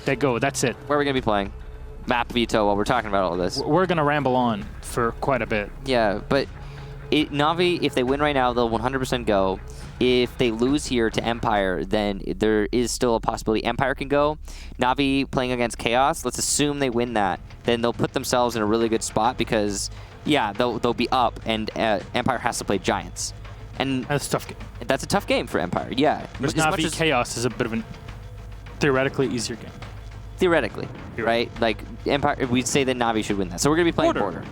they go. That's it. Where are we going to be playing? Map veto while we're talking about all this. We're going to ramble on for quite a bit. Yeah, but Na'Vi, if they win right now, they'll 100% go. If they lose here to Empire, then there is still a possibility Empire can go. Na'Vi playing against Chaos, let's assume they win that. Then they'll put themselves in a really good spot because, yeah, they'll be up, and Empire has to play Giants. And that's a tough game. That's a tough game for Empire, yeah. But Na'Vi Chaos is a bit of a theoretically easier game. Theoretically, right? Like, Empire, we'd say that Na'Vi should win that. So we're going to be playing Border.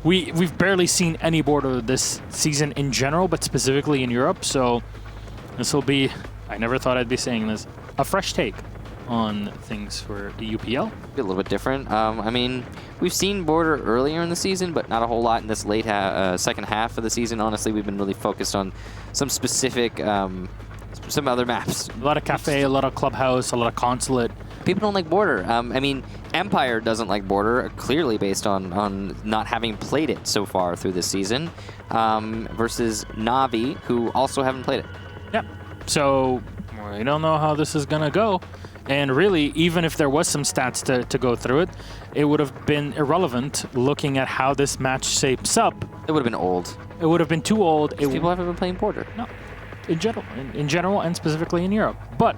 We've barely seen any Border this season in general, but specifically in Europe. So this will be, I never thought I'd be saying this, a fresh take on things for the UPL. A little bit different. I mean, we've seen Border earlier in the season, but not a whole lot in this late second half of the season. Honestly, we've been really focused on some specific, some other maps. A lot of cafe, a lot of clubhouse, a lot of consulate. People don't like Border. I mean, Empire doesn't like Border, clearly based on not having played it so far through this season, versus Na'Vi, who also haven't played it. Yeah. So we don't know how this is going to go. And really, even if there was some stats to go through it, it would have been irrelevant looking at how this match shapes up. It would have been old. It would have been too old. People haven't been playing Border. No, in general, and specifically in Europe. But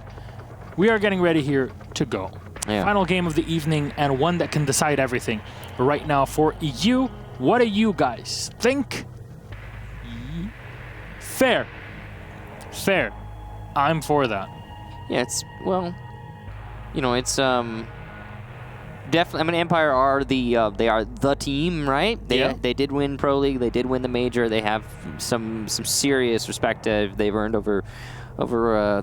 we are getting ready here to go. Yeah. Final game of the evening, and one that can decide everything. Right now for EU, what do you guys think? Fair. Fair. I'm for that. Yeah, it's, well, you know, it's definitely. I mean, Empire are they are the team, right? They did win Pro League. They did win the major. They have some serious respect they've earned over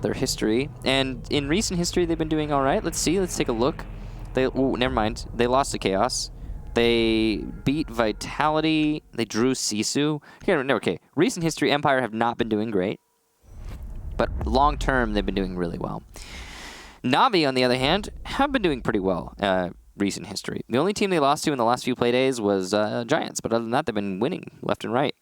their history. And in recent history, they've been doing all right. Let's see. Let's take a look. Never mind. They lost to Chaos. They beat Vitality. They drew Sisu. Okay. Recent history, Empire have not been doing great. But long term, they've been doing really well. Na'Vi, on the other hand, have been doing pretty well recent history. The only team they lost to in the last few play days was Giants. But other than that, they've been winning left and right.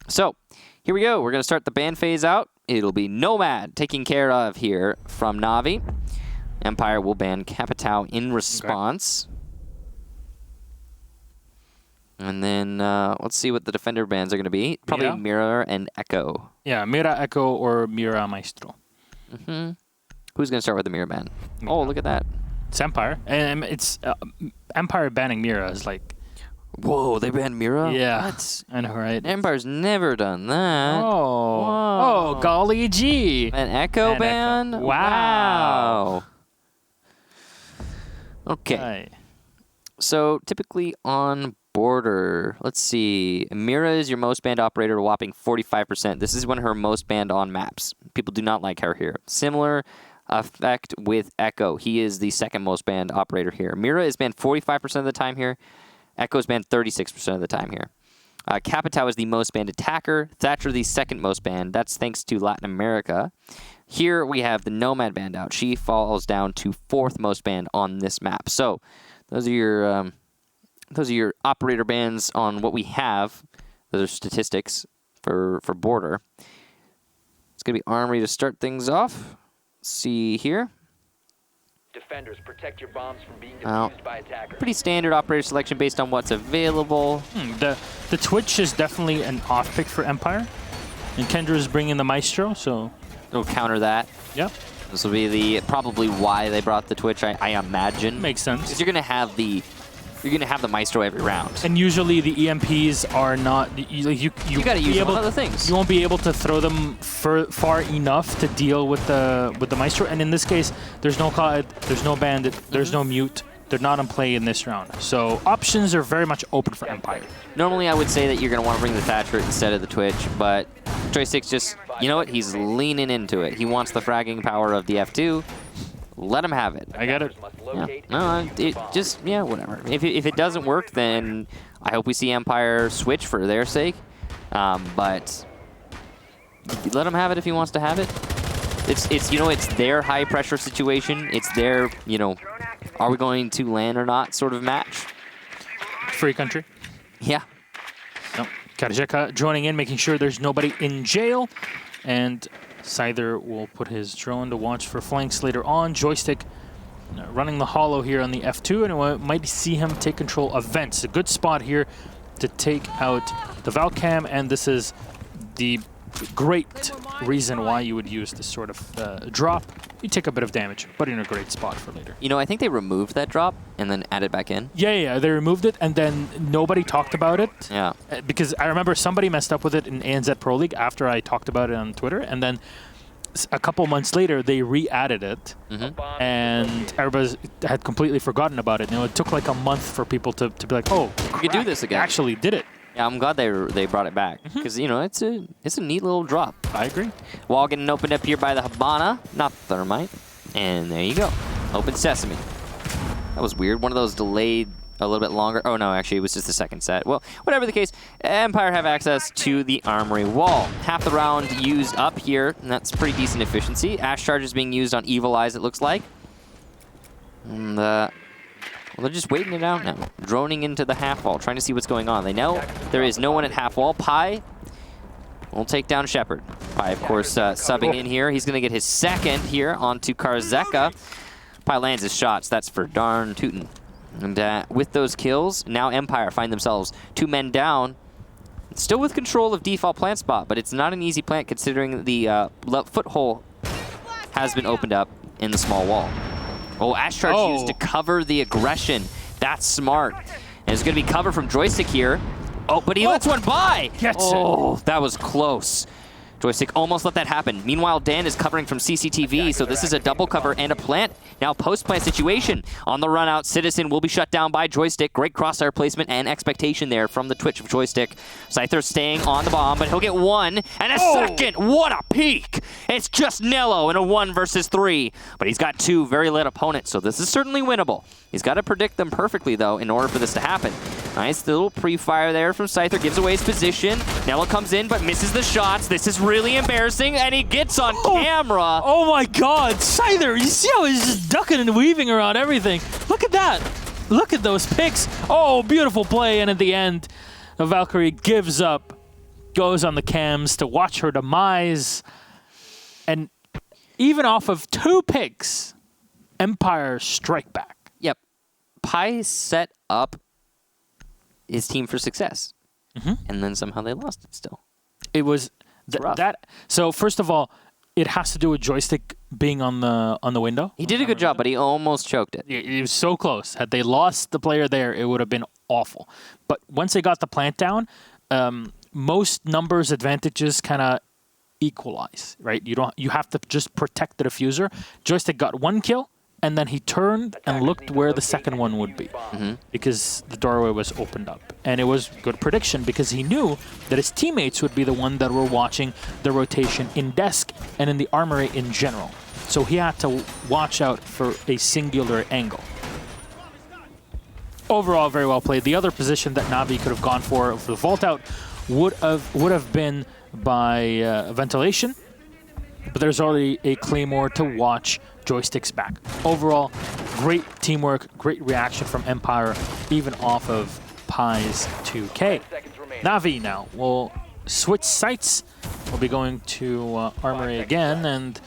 So here we go. We're going to start the ban phase out. It'll be Nomad taken care of here from Na'Vi. Empire will ban Capitao in response. Okay. And then let's see what the defender bans are going to be. Probably Mira and Echo. Yeah, Mira, Echo, or Mira, Maestro. Mm-hmm. Who's going to start with the Mira ban? Mira. Oh, look at that. It's Empire. And it's Empire banning Mira is like... Whoa, they banned Mira? Yeah. What? I know, right? Empire's never done that. Oh. Whoa. Oh, golly gee. An Echo ban? Echo. Wow. Okay. Right. So typically on Border, let's see. Mira is your most banned operator, a whopping 45%. This is one of her most banned on maps. People do not like her here. Similar effect with Echo. He is the second most banned operator here. Mira is banned 45% of the time here. Echo is banned 36% of the time here. Capitao is the most banned attacker. Thatcher the second most banned. That's thanks to Latin America. Here we have the Nomad banned out. She falls down to fourth most banned on this map. So those are your operator bans on what we have. Those are statistics for Border. It's going to be Armory to start things off. See here. Defenders, protect your bombs from being defused by attackers. Pretty standard operator selection based on what's available. The Twitch is definitely an off pick for Empire. And Kendra is bringing the Maestro, so... It'll counter that. Yep. This will be probably why they brought the Twitch, I imagine. Makes sense. Because you're going to have the Maestro every round. And usually the EMPs are not... You got to use them on other things. You won't be able to throw them far enough to deal with the Maestro. And in this case, there's no COD, there's no Bandit, there's no Mute. They're not in play in this round. So options are very much open for Empire. Normally I would say that you're going to want to bring the Thatcher instead of the Twitch, but Joystick's just, you know what? He's leaning into it. He wants the fragging power of the F2. Let him have it. I get it. Yeah. No, whatever. If it doesn't work, then I hope we see Empire switch for their sake. But let him have it if he wants to have it. It's their high pressure situation. It's their, are we going to land or not sort of match. Free country. Yeah. No. Karjeka joining in, making sure there's nobody in jail. And Scyther will put his drone to watch for flanks later on. Joystick running the hollow here on the F2, and we might see him take control of vents. A good spot here to take out the Valcam, and this is the great reason why you would use this sort of drop. You take a bit of damage, but in a great spot for later. You know, I think they removed that drop and then added back in. Yeah, they removed it, and then nobody talked about it. Yeah. Because I remember somebody messed up with it in ANZ Pro League after I talked about it on Twitter, and then a couple months later, they re-added it, and everybody had completely forgotten about it. You know, it took like a month for people to be like, oh, we could do this again. They actually did it. Yeah, I'm glad they brought it back because you know it's a neat little drop. I agree. Wall getting opened up here by the Habana, not Thermite, and there you go, open sesame. That was weird. One of those delayed a little bit longer. Oh no, actually it was just the second set. Well, whatever the case, Empire have access to the armory wall. Half the round used up here, and that's pretty decent efficiency. Ash charge is being used on Evil Eyes, it looks like. And well, they're just waiting it out now. Droning into the half wall, trying to see what's going on. They know there is no one at half wall. Pi will take down Shepard. Pi, of course, subbing in here. He's going to get his second here onto Karzeka. Pi lands his shots. That's for darn tootin'. And with those kills, now Empire find themselves 2 men down. Still with control of default plant spot, but it's not an easy plant considering the foothole has been opened up in the small wall. Oh, Ash Charge used to cover the aggression. That's smart. And it's going to be cover from Joystick here. Oh, but he lets one by. Oh, that was close. Joystick almost let that happen. Meanwhile, Dan is covering from CCTV, so this is a double cover and a plant. Now post-plant situation. On the run out, Citizen will be shut down by Joystick. Great crosshair placement and expectation there from the Twitch of Joystick. Scyther staying on the bomb, but he'll get one and a second. What a peek! It's just Nello in a 1 versus 3, but he's got 2 very lit opponents, so this is certainly winnable. He's got to predict them perfectly, though, in order for this to happen. Nice little pre-fire there from Scyther, gives away his position. Nello comes in, but misses the shots. This is really embarrassing, and he gets on camera. Oh my God, Scyther! You see how he's just ducking and weaving around everything? Look at that! Look at those picks! Oh, beautiful play, and at the end, the Valkyrie gives up, goes on the cams to watch her demise, and even off of 2 picks, Empire strike back. Yep. Pi set up his team for success, and then somehow they lost it still. It was that. So first of all, it has to do with Joystick being on the window. He did a good job, but he almost choked it. It was so close. Had they lost the player there, it would have been awful. But once they got the plant down, most numbers advantages kind of equalize, right? You have to just protect the diffuser. Joystick got 1 kill, and then he turned and looked where the second one would be because the doorway was opened up. And it was good prediction because he knew that his teammates would be the one that were watching the rotation in desk and in the armory in general. So he had to watch out for a singular angle. Overall, very well played. The other position that Navi could have gone for the vault out would have been by ventilation, but there's already a Claymore to watch Joystick's back. Overall, great teamwork, great reaction from Empire, even off of Pi's 2K. Navi now will switch sites. We'll be going to Armory again, and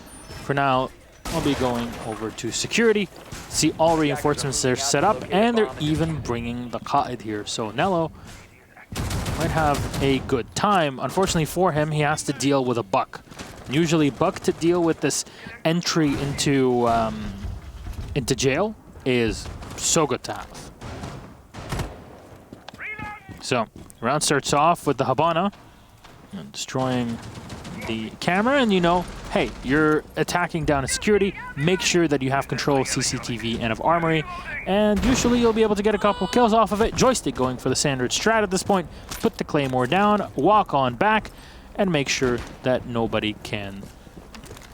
for now, we'll be going over to security. See all reinforcements are set up, and they're even bringing the Qaid here. So Nello might have a good time. Unfortunately for him, he has to deal with a Buck. Usually Buck to deal with this entry into jail is so good to have. So, round starts off with the Habana and destroying the camera, and you know, hey, you're attacking down a security, make sure that you have control of CCTV and of Armory, and usually you'll be able to get a couple kills off of it. Joystick going for the standard strat at this point, put the Claymore down, walk on back, and make sure that nobody can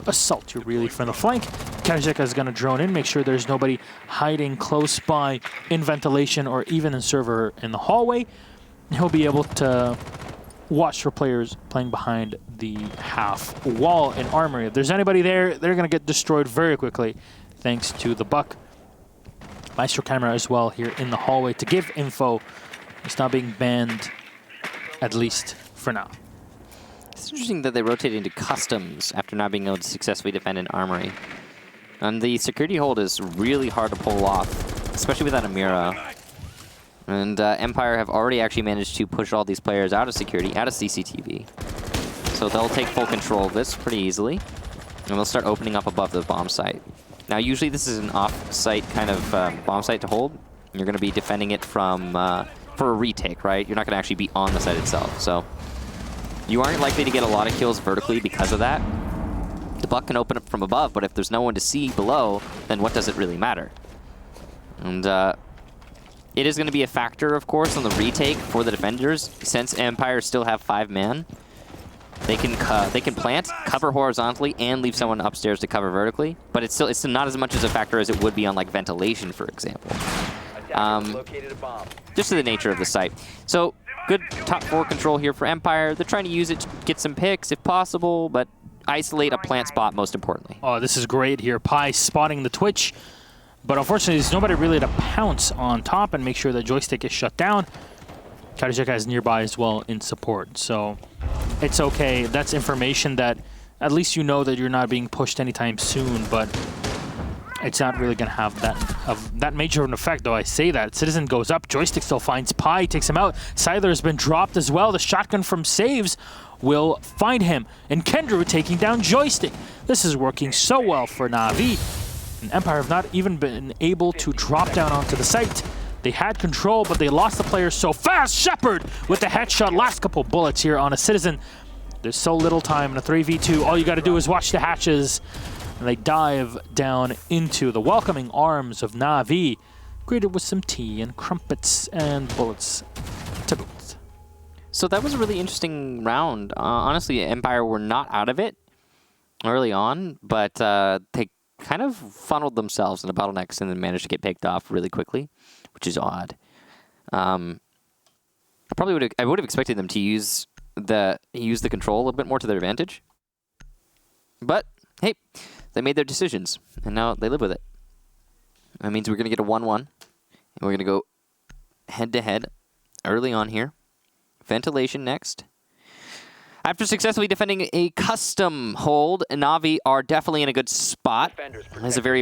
assault you really from the flank. Karzeka is going to drone in, make sure there's nobody hiding close by in ventilation or even in server in the hallway. He'll be able to watch for players playing behind the half wall in Armory. If there's anybody there, they're going to get destroyed very quickly thanks to the Buck. Maestro camera as well here in the hallway to give info. It's not being banned, at least for now. It's interesting that they rotated into customs after not being able to successfully defend an armory. And the security hold is really hard to pull off, especially without a Mira. And Empire have already actually managed to push all these players out of security, out of CCTV. So they'll take full control of this pretty easily. And they'll start opening up above the bomb site. Now, usually this is an off-site kind of bomb site to hold. You're going to be defending it from for a retake, right? You're not going to actually be on the site itself. So you aren't likely to get a lot of kills vertically because of that. The buck can open up from above, but if there's no one to see below, then what does it really matter? And it is going to be a factor, of course, on the retake for the defenders. Since Empire still have 5-man, they can plant, cover horizontally, and leave someone upstairs to cover vertically. But it's still not as much as a factor as it would be on like ventilation, for example. Just to the nature of the site. So good top 4 control here for Empire. They're trying to use it to get some picks if possible, but isolate a plant spot most importantly. Oh, this is great here. Pi spotting the Twitch. But unfortunately, there's nobody really to pounce on top and make sure the joystick is shut down. Kadejeka is nearby as well in support, so it's okay. That's information that at least you know that you're not being pushed anytime soon, but it's not really going to have that major of an effect, though I say that. Citizen goes up, joystick still finds Pi, takes him out. Siler has been dropped as well. The shotgun from Saves will find him, and Kendrew taking down joystick. This is working so well for Na'Vi. And Empire have not even been able to drop down onto the site. They had control, but they lost the players so fast. Shepard with the headshot. Last couple bullets here on a Citizen. There's so little time in a 3v2. All you got to do is watch the hatches. And they dive down into the welcoming arms of Na'Vi, greeted with some tea and crumpets and bullets to boot. So that was a really interesting round. Honestly, Empire were not out of it early on, but they kind of funneled themselves into bottlenecks and then managed to get picked off really quickly, which is odd. I would have expected them to use the control a little bit more to their advantage. But hey, they made their decisions and now they live with it. That means we're going to get a 1-1 and we're going to go head to head early on here. Ventilation next. After successfully defending a custom hold, Na'Vi are definitely in a good spot. It's a very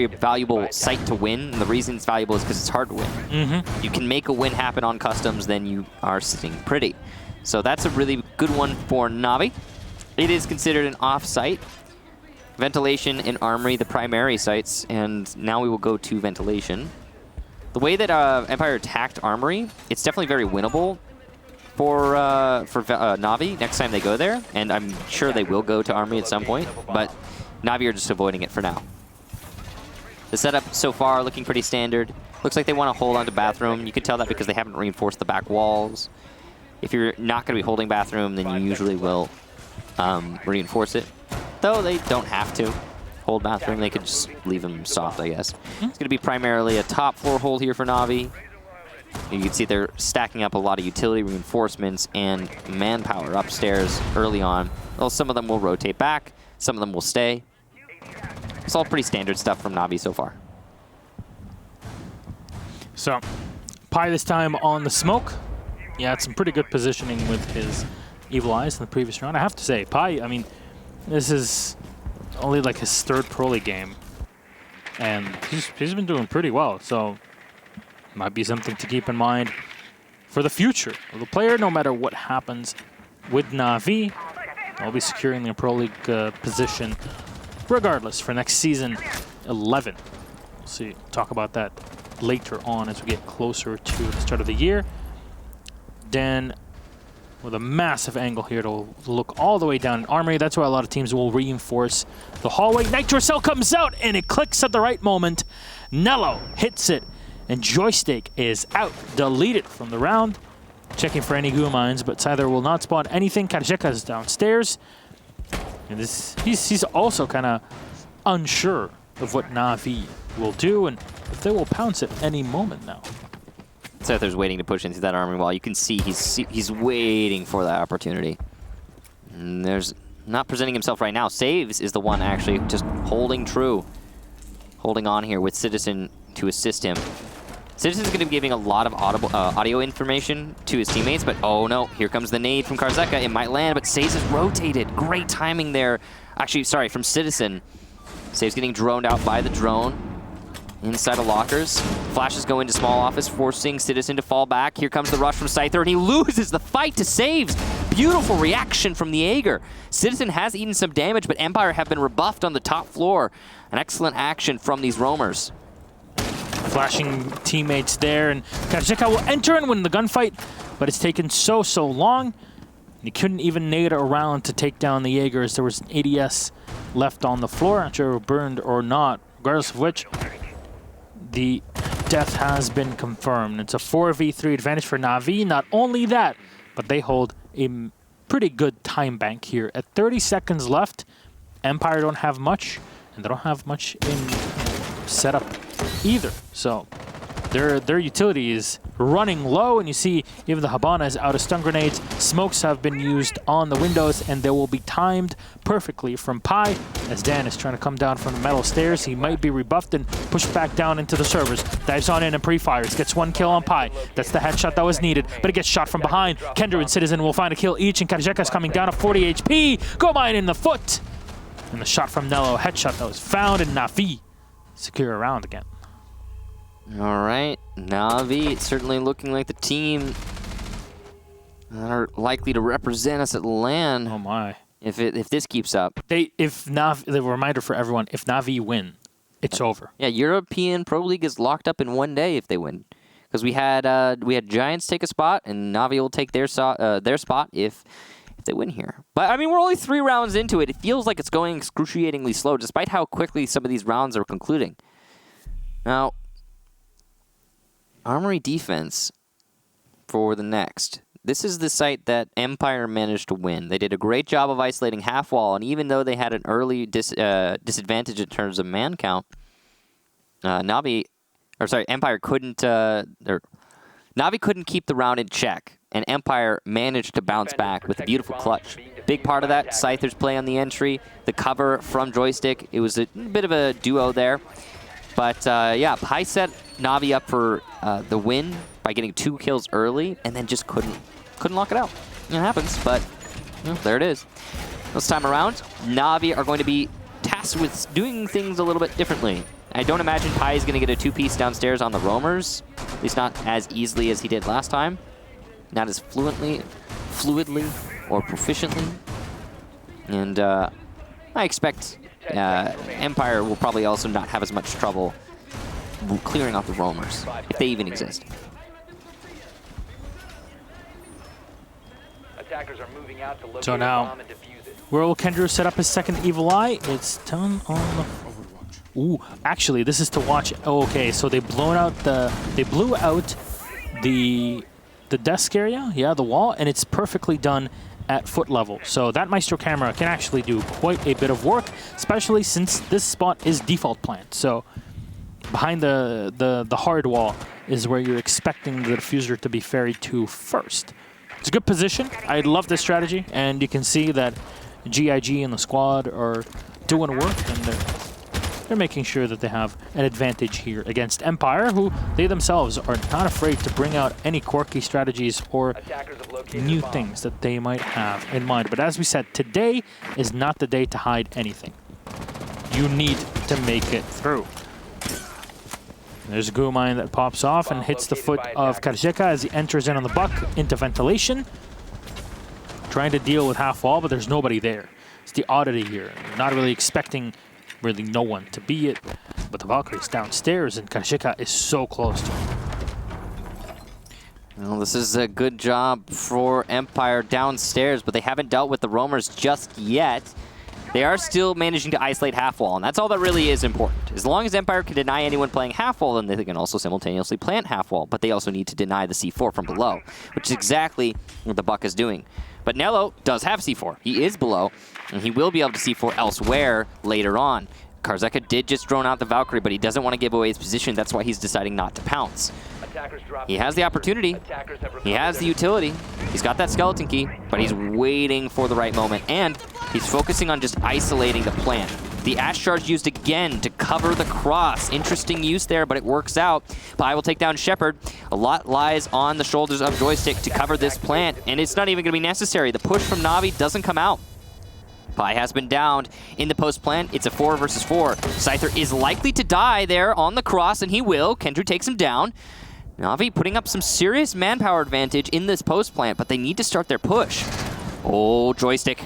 valuable site to win. And the reason it's valuable is because it's hard to win. You can make a win happen on customs, then you are sitting pretty. So that's a really good one for Na'Vi. It is considered an off-site. Ventilation and Armory, the primary sites, and now we will go to Ventilation. The way that Empire attacked Armory, it's definitely very winnable for Na'Vi next time they go there, and I'm sure they will go to Armory at some point, but Na'Vi are just avoiding it for now. The setup so far looking pretty standard. Looks like they want to hold on to Bathroom. You can tell that because they haven't reinforced the back walls. If you're not going to be holding Bathroom, then you usually will reinforce it. Though they don't have to hold Bathroom, they could just leave them soft, I guess. It's going to be primarily a top floor hold here for Na'Vi. You can see they're stacking up a lot of utility reinforcements and manpower upstairs early on. Well, some of them will rotate back, some of them will stay. It's all pretty standard stuff from Na'Vi so far. So, Pi this time on the smoke. He had some pretty good positioning with his Evil Eyes in the previous round. I have to say, Pi, I mean, this is only like his 3rd Pro League game. And he's been doing pretty well, so might be something to keep in mind for the future of the player, no matter what happens with Na'Vi. They'll be securing their Pro League position regardless for next season 11. We'll see. Talk about that later on as we get closer to the start of the year. Dan with a massive angle here to look all the way down in Armory. That's why a lot of teams will reinforce the hallway. Nitro Cell comes out and it clicks at the right moment. Nello hits it. And Joystick is out, deleted from the round. Checking for any goo mines, but Siler will not spot anything. Kadejeka is downstairs. And he's also kind of unsure of what Na'Vi will do and if they will pounce at any moment now. Sether's waiting to push into that armory wall. You can see he's waiting for that opportunity. And there's not presenting himself right now. Saves is the one actually just holding true. Holding on here with Citizen to assist him. Citizen's going to be giving a lot of audio information to his teammates, but oh no, here comes the nade from Karzeka. It might land, but Saves is rotated. Great timing there. Actually, sorry, from Citizen. Saves getting droned out by the drone. Inside of lockers. Flashes go into small office, forcing Citizen to fall back. Here comes the rush from Scyther, and he loses the fight to saves. Beautiful reaction from the Jaeger. Citizen has eaten some damage, but Empire have been rebuffed on the top floor. An excellent action from these roamers. Flashing teammates there, and Karjeka will enter and win the gunfight, but it's taken so long. He couldn't even nade around to take down the Jaeger as there was an ADS left on the floor. Not sure if burned or not, regardless of which. The death has been confirmed. It's a 4v3 advantage for Na'Vi. Not only that, but they hold a pretty good time bank here. At 30 seconds left, Empire don't have much, and they don't have much in setup either. So their utility is running low, and you see even the Habana is out of stun grenades. Smokes have been used on the windows, and they will be timed perfectly from Pi. As Dan is trying to come down from the metal stairs, he might be rebuffed and pushed back down into the servers. Dives on in and pre-fires, gets 1 kill on Pi. That's the headshot that was needed, but it gets shot from behind. Kendra and Citizen will find a kill each, and Karjeka's coming down to 40 HP. Go mine in the foot! And the shot from Nello, headshot that was found, and Na'Vi secure a round again. All right, Na'Vi certainly looking like the team that are likely to represent us at LAN. Oh my! If this keeps up, The reminder for everyone: if Na'Vi win, it's over. yeah, European Pro League is locked up in 1 day if they win, because we had Giants take a spot, and Na'Vi will take their spot if they win here. But I mean, we're only 3 rounds into it. It feels like it's going excruciatingly slow, despite how quickly some of these rounds are concluding. Now, Armory defense for the next. This is the site that Empire managed to win. They did a great job of isolating half wall, and even though they had an early disadvantage in terms of man count, Empire couldn't Na'Vi couldn't keep the round in check, and Empire managed to bounce back with a beautiful clutch. Big part of that, Scyther's play on the entry, the cover from Joystick. It was a bit of a duo there. But yeah, Pi set Na'Vi up for the win by getting 2 kills early, and then just couldn't lock it out. It happens, but there it is. This time around, Na'Vi are going to be tasked with doing things a little bit differently. I don't imagine Pi is going to get a 2-piece downstairs on the roamers, at least not as easily as he did last time. Not as fluidly, or proficiently. And I expect Empire will probably also not have as much trouble clearing out the roamers, if they even exist. Attackers are moving out to locate So the now, bomb and defuse it. where will Kendra set up his second Evil Eye? It's done on the... Ooh, actually, this is to watch... Oh, okay, so they blew out the desk area, yeah, the wall, and it's perfectly done at foot level. So that Maestro camera can actually do quite a bit of work, especially since this spot is default plant. So behind the hard wall is where you're expecting the diffuser to be ferried to first. It's a good position. I love this strategy, and you can see that GIG and the squad are doing work, and they're making sure that they have an advantage here against Empire, who they themselves are not afraid to bring out any quirky strategies or new things that they might have in mind. But as we said, today is not the day to hide anything. You need to make it through. There's a goo mine that pops off and hits the foot of Karjeka as he enters in on the buck into ventilation. Trying to deal with half wall, but there's nobody there. It's the oddity here. You're not really expecting really no one to be it, but the Valkyrie's downstairs and Karjeka is so close to him. Well, this is a good job for Empire downstairs, but they haven't dealt with the roamers just yet. They are still managing to isolate half wall, and that's all that really is important. As long as Empire can deny anyone playing half wall, then they can also simultaneously plant half wall, but they also need to deny the C4 from below, which is exactly what the Buck is doing. But Nello does have C4. He is below, and he will be able to C4 elsewhere later on. Karjeka did just drone out the Valkyrie, but he doesn't want to give away his position. That's why he's deciding not to pounce. He has the opportunity. He has the utility. He's got that skeleton key, but he's waiting for the right moment, and he's focusing on just isolating the plant. The Ash Charge used again to cover the cross. Interesting use there, but it works out. Pi will take down Shepard. A lot lies on the shoulders of Joystick to cover this plant, and it's not even going to be necessary. The push from Na'Vi doesn't come out. Pi has been downed in the post plant. It's a 4 versus 4. Scyther is likely to die there on the cross, and he will. Kendra takes him down. Na'Vi putting up some serious manpower advantage in this post plant, but they need to start their push. Oh, Joystick.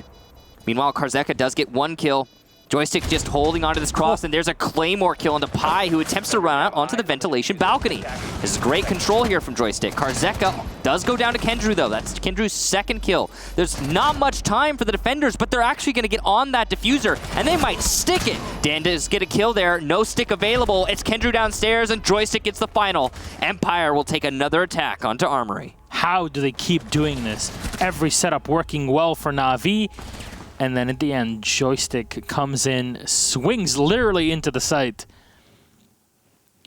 Meanwhile, Karzeka does get 1 kill. Joystick just holding onto this cross, and there's a Claymore kill onto Pi, who attempts to run out onto the ventilation balcony. This is great control here from Joystick. Karzeka does go down to Kendrew, though. That's Kendrew's 2nd kill. There's not much time for the defenders, but they're actually going to get on that diffuser, and they might stick it. Dan does get a kill there. No stick available. It's Kendrew downstairs, and Joystick gets the final. Empire will take another attack onto Armory. How do they keep doing this? Every setup working well for Na'Vi. And then at the end, Joystick comes in, swings literally into the site,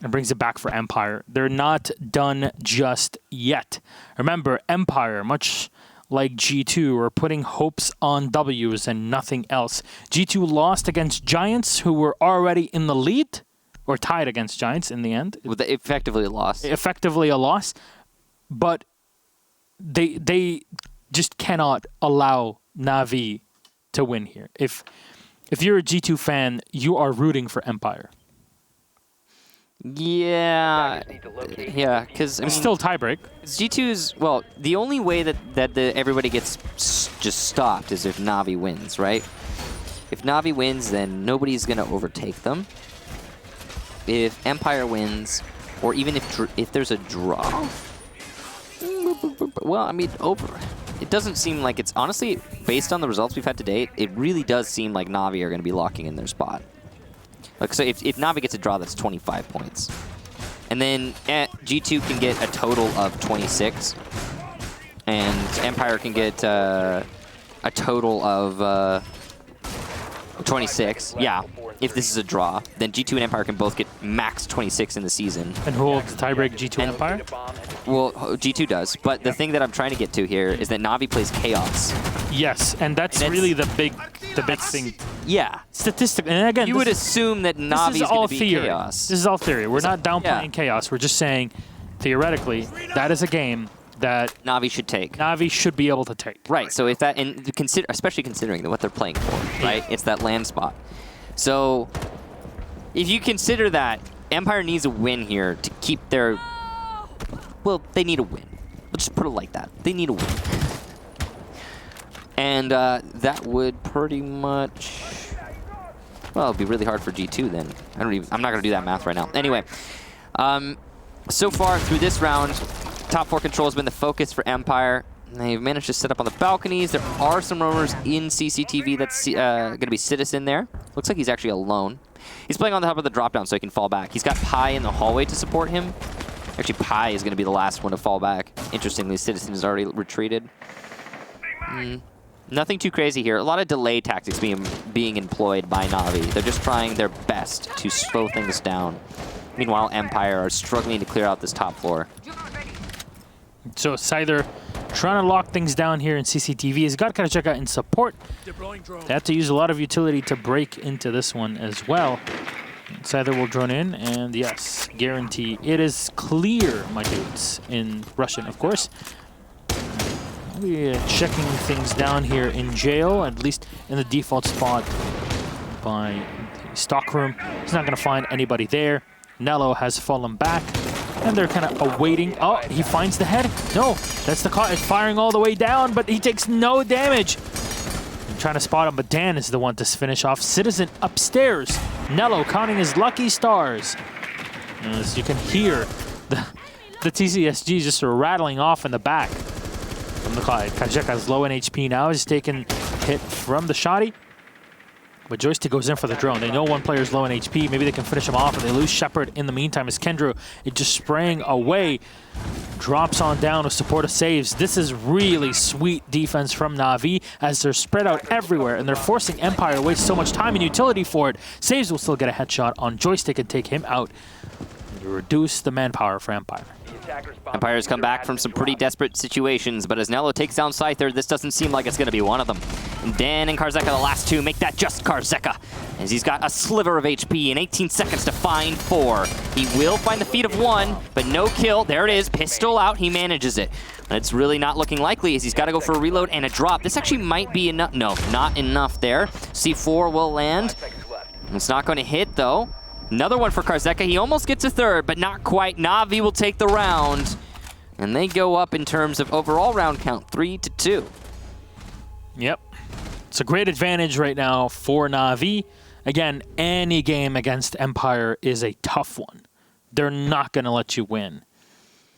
and brings it back for Empire. They're not done just yet. Remember, Empire, much like G2, are putting hopes on W's and nothing else. G2 lost against Giants, who were already in the lead, or tied against Giants in the end. Effectively a loss. Effectively a loss, but they just cannot allow Na'Vi to win here. If you're a G2 fan, you are rooting for Empire. Yeah, because it's still tiebreak. G2's, well, the only way that everybody gets just stopped is if Na'Vi wins, right? If Na'Vi wins, then nobody's going to overtake them. If Empire wins, or even if there's a draw, well, I mean, it doesn't seem like it's, honestly, based on the results we've had to date, it really does seem like Na'Vi are going to be locking in their spot. Like, so if Na'Vi gets a draw, that's 25 points. And then G2 can get a total of 26. And Empire can get a total of 26. Yeah, if this is a draw. Then G2 and Empire can both get max 26 in the season. And who holds tiebreak, G2 and Empire? Well, G2 does. But the thing that I'm trying to get to here is that Na'Vi plays Chaos. Yes, and that's really the big thing. Yeah. Statistically, and again, you would assume that Na'Vi is going to be Chaos. This is all theory. We're not downplaying Chaos. We're just saying, theoretically, that is a game that Na'Vi should take. Na'Vi should be able to take. Right. So if that, and especially considering what they're playing for, right? It's that land spot. So if you consider that, Empire needs a win here to keep their. Well, they need a win. Let's just put it like that. They need a win. And that would pretty much, well, it'd be really hard for G2 then. I'm not going to do that math right now. Anyway, so far through this round, top 4 control has been the focus for Empire. They've managed to set up on the balconies. There are some roamers in CCTV that's going to be Citizen there. Looks like he's actually alone. He's playing on the top of the drop-down so he can fall back. He's got Pi in the hallway to support him. Actually, Pi is going to be the last one to fall back. Interestingly, Citizen has already retreated. Nothing too crazy here. A lot of delay tactics being employed by Na'Vi. They're just trying their best to slow things down. Meanwhile, Empire are struggling to clear out this top floor. So Scyther trying to lock things down here in CCTV. He's got Karzeka in support. They have to use a lot of utility to break into this one as well. Scyther will drone in, and yes, guarantee. It is clear, my dudes, in Russian, of course. We're checking things down here in jail, at least in the default spot by the stockroom. He's not going to find anybody there. Nello has fallen back, and they're kind of awaiting. Oh, he finds the head. No, that's the car. It's firing all the way down, but he takes no damage. I'm trying to spot him, but Dan is the one to finish off. Citizen upstairs. Nello counting his lucky stars. As you can hear, the TCSG just rattling off in the back. From the Karzeka's low in HP now. He's taking hit from the shotty. But Joystick goes in for the drone. They know one player's low in HP. Maybe they can finish him off, but they lose Shepard in the meantime as Kendrew is just spraying away. Drops on down with supportive saves. This is really sweet defense from Na'Vi as they're spread out everywhere and they're forcing Empire to waste so much time and utility for it. Saves will still get a headshot on Joystick and take him out. Reduce the manpower for Empire. Empire's come back from some pretty desperate situations, but as Nello takes down Scyther, this doesn't seem like it's going to be one of them. And Dan and Karzeka, the last two, make that just Karzeka, as he's got a sliver of HP and 18 seconds to find 4. He will find the feet of 1, but no kill. There it is, pistol out, he manages it. It's really not looking likely as he's got to go for a reload and a drop. This actually might be enough. No, not enough there. C4 will land. It's not going to hit, though. Another one for Karzeka. He almost gets a third, but not quite. Na'Vi will take the round. And they go up in terms of overall round count, 3-2. Yep. It's a great advantage right now for Na'Vi. Again, any game against Empire is a tough one. They're not going to let you win.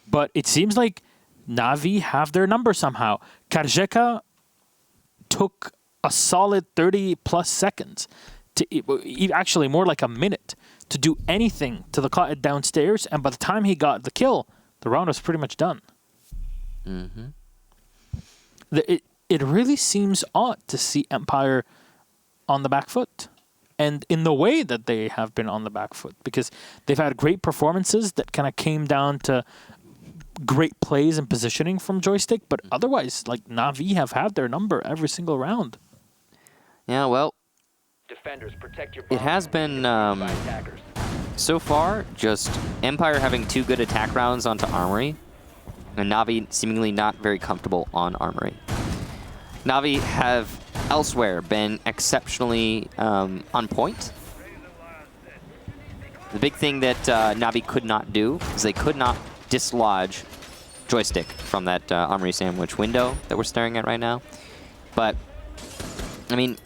But it seems like Na'Vi have their number somehow. Karzeka took a solid 30-plus seconds, actually more like a minute, to do anything to the Cotton downstairs, and by the time he got the kill, the round was pretty much done. Mm-hmm. It really seems odd to see Empire on the back foot, and in the way that they have been on the back foot, because they've had great performances that kind of came down to great plays and positioning from Joystick, but otherwise, like, Na'Vi have had their number every single round. Yeah, well, Defenders, protect your it has been, so far, just Empire having 2 good attack rounds onto Armory, and Na'Vi seemingly not very comfortable on Armory. Na'Vi have elsewhere been exceptionally on point. The big thing that Na'Vi could not do is they could not dislodge Joystick from that Armory Sandwich window that we're staring at right now. But, I mean,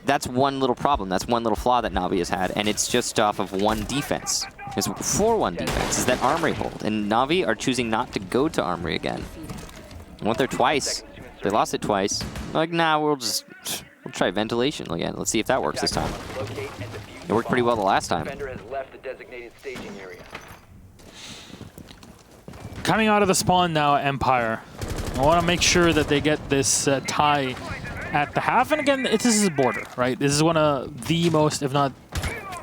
that's one little problem. That's one little flaw that Na'Vi has had, and it's just off of one defense. It's 4-1 defense, is that Armory hold. And Na'Vi are choosing not to go to Armory again. They went there twice. They lost it twice. Like, nah, we'll try ventilation again. Let's see if that works this time. It worked pretty well the last time. Defender has left the designated staging area. Coming out of the spawn now, Empire. I want to make sure that they get this tie at the half. And again, this is a border, right? This is one of the most, if not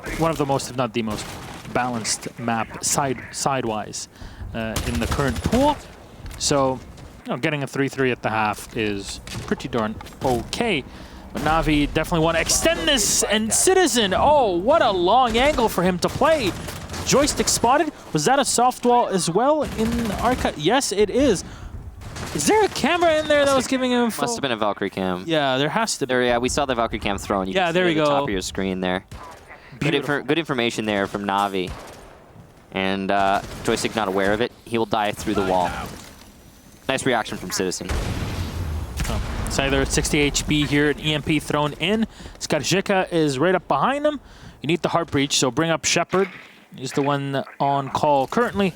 the most balanced map sidewise in the current pool. So, you know, getting a 3-3 at the half is pretty darn okay. But Na'Vi definitely want to extend this, and Citizen, oh, what a long angle for him to play. Joystick spotted. Was that a soft wall as well in Arca? Yes, it is. Is there a camera in there that was giving him full? Must have been a Valkyrie cam. Yeah, there has to be. There, yeah, we saw the Valkyrie cam thrown. You yeah, there we go. go. Top of your screen there. Good information there from Na'Vi. And Joystick not aware of it. He will die through the wall. Nice reaction from Citizen. It's either 60 HP here, an EMP thrown in. Skarzeka is right up behind him. You need the heart breach, so bring up Shepard. He's the one on call currently.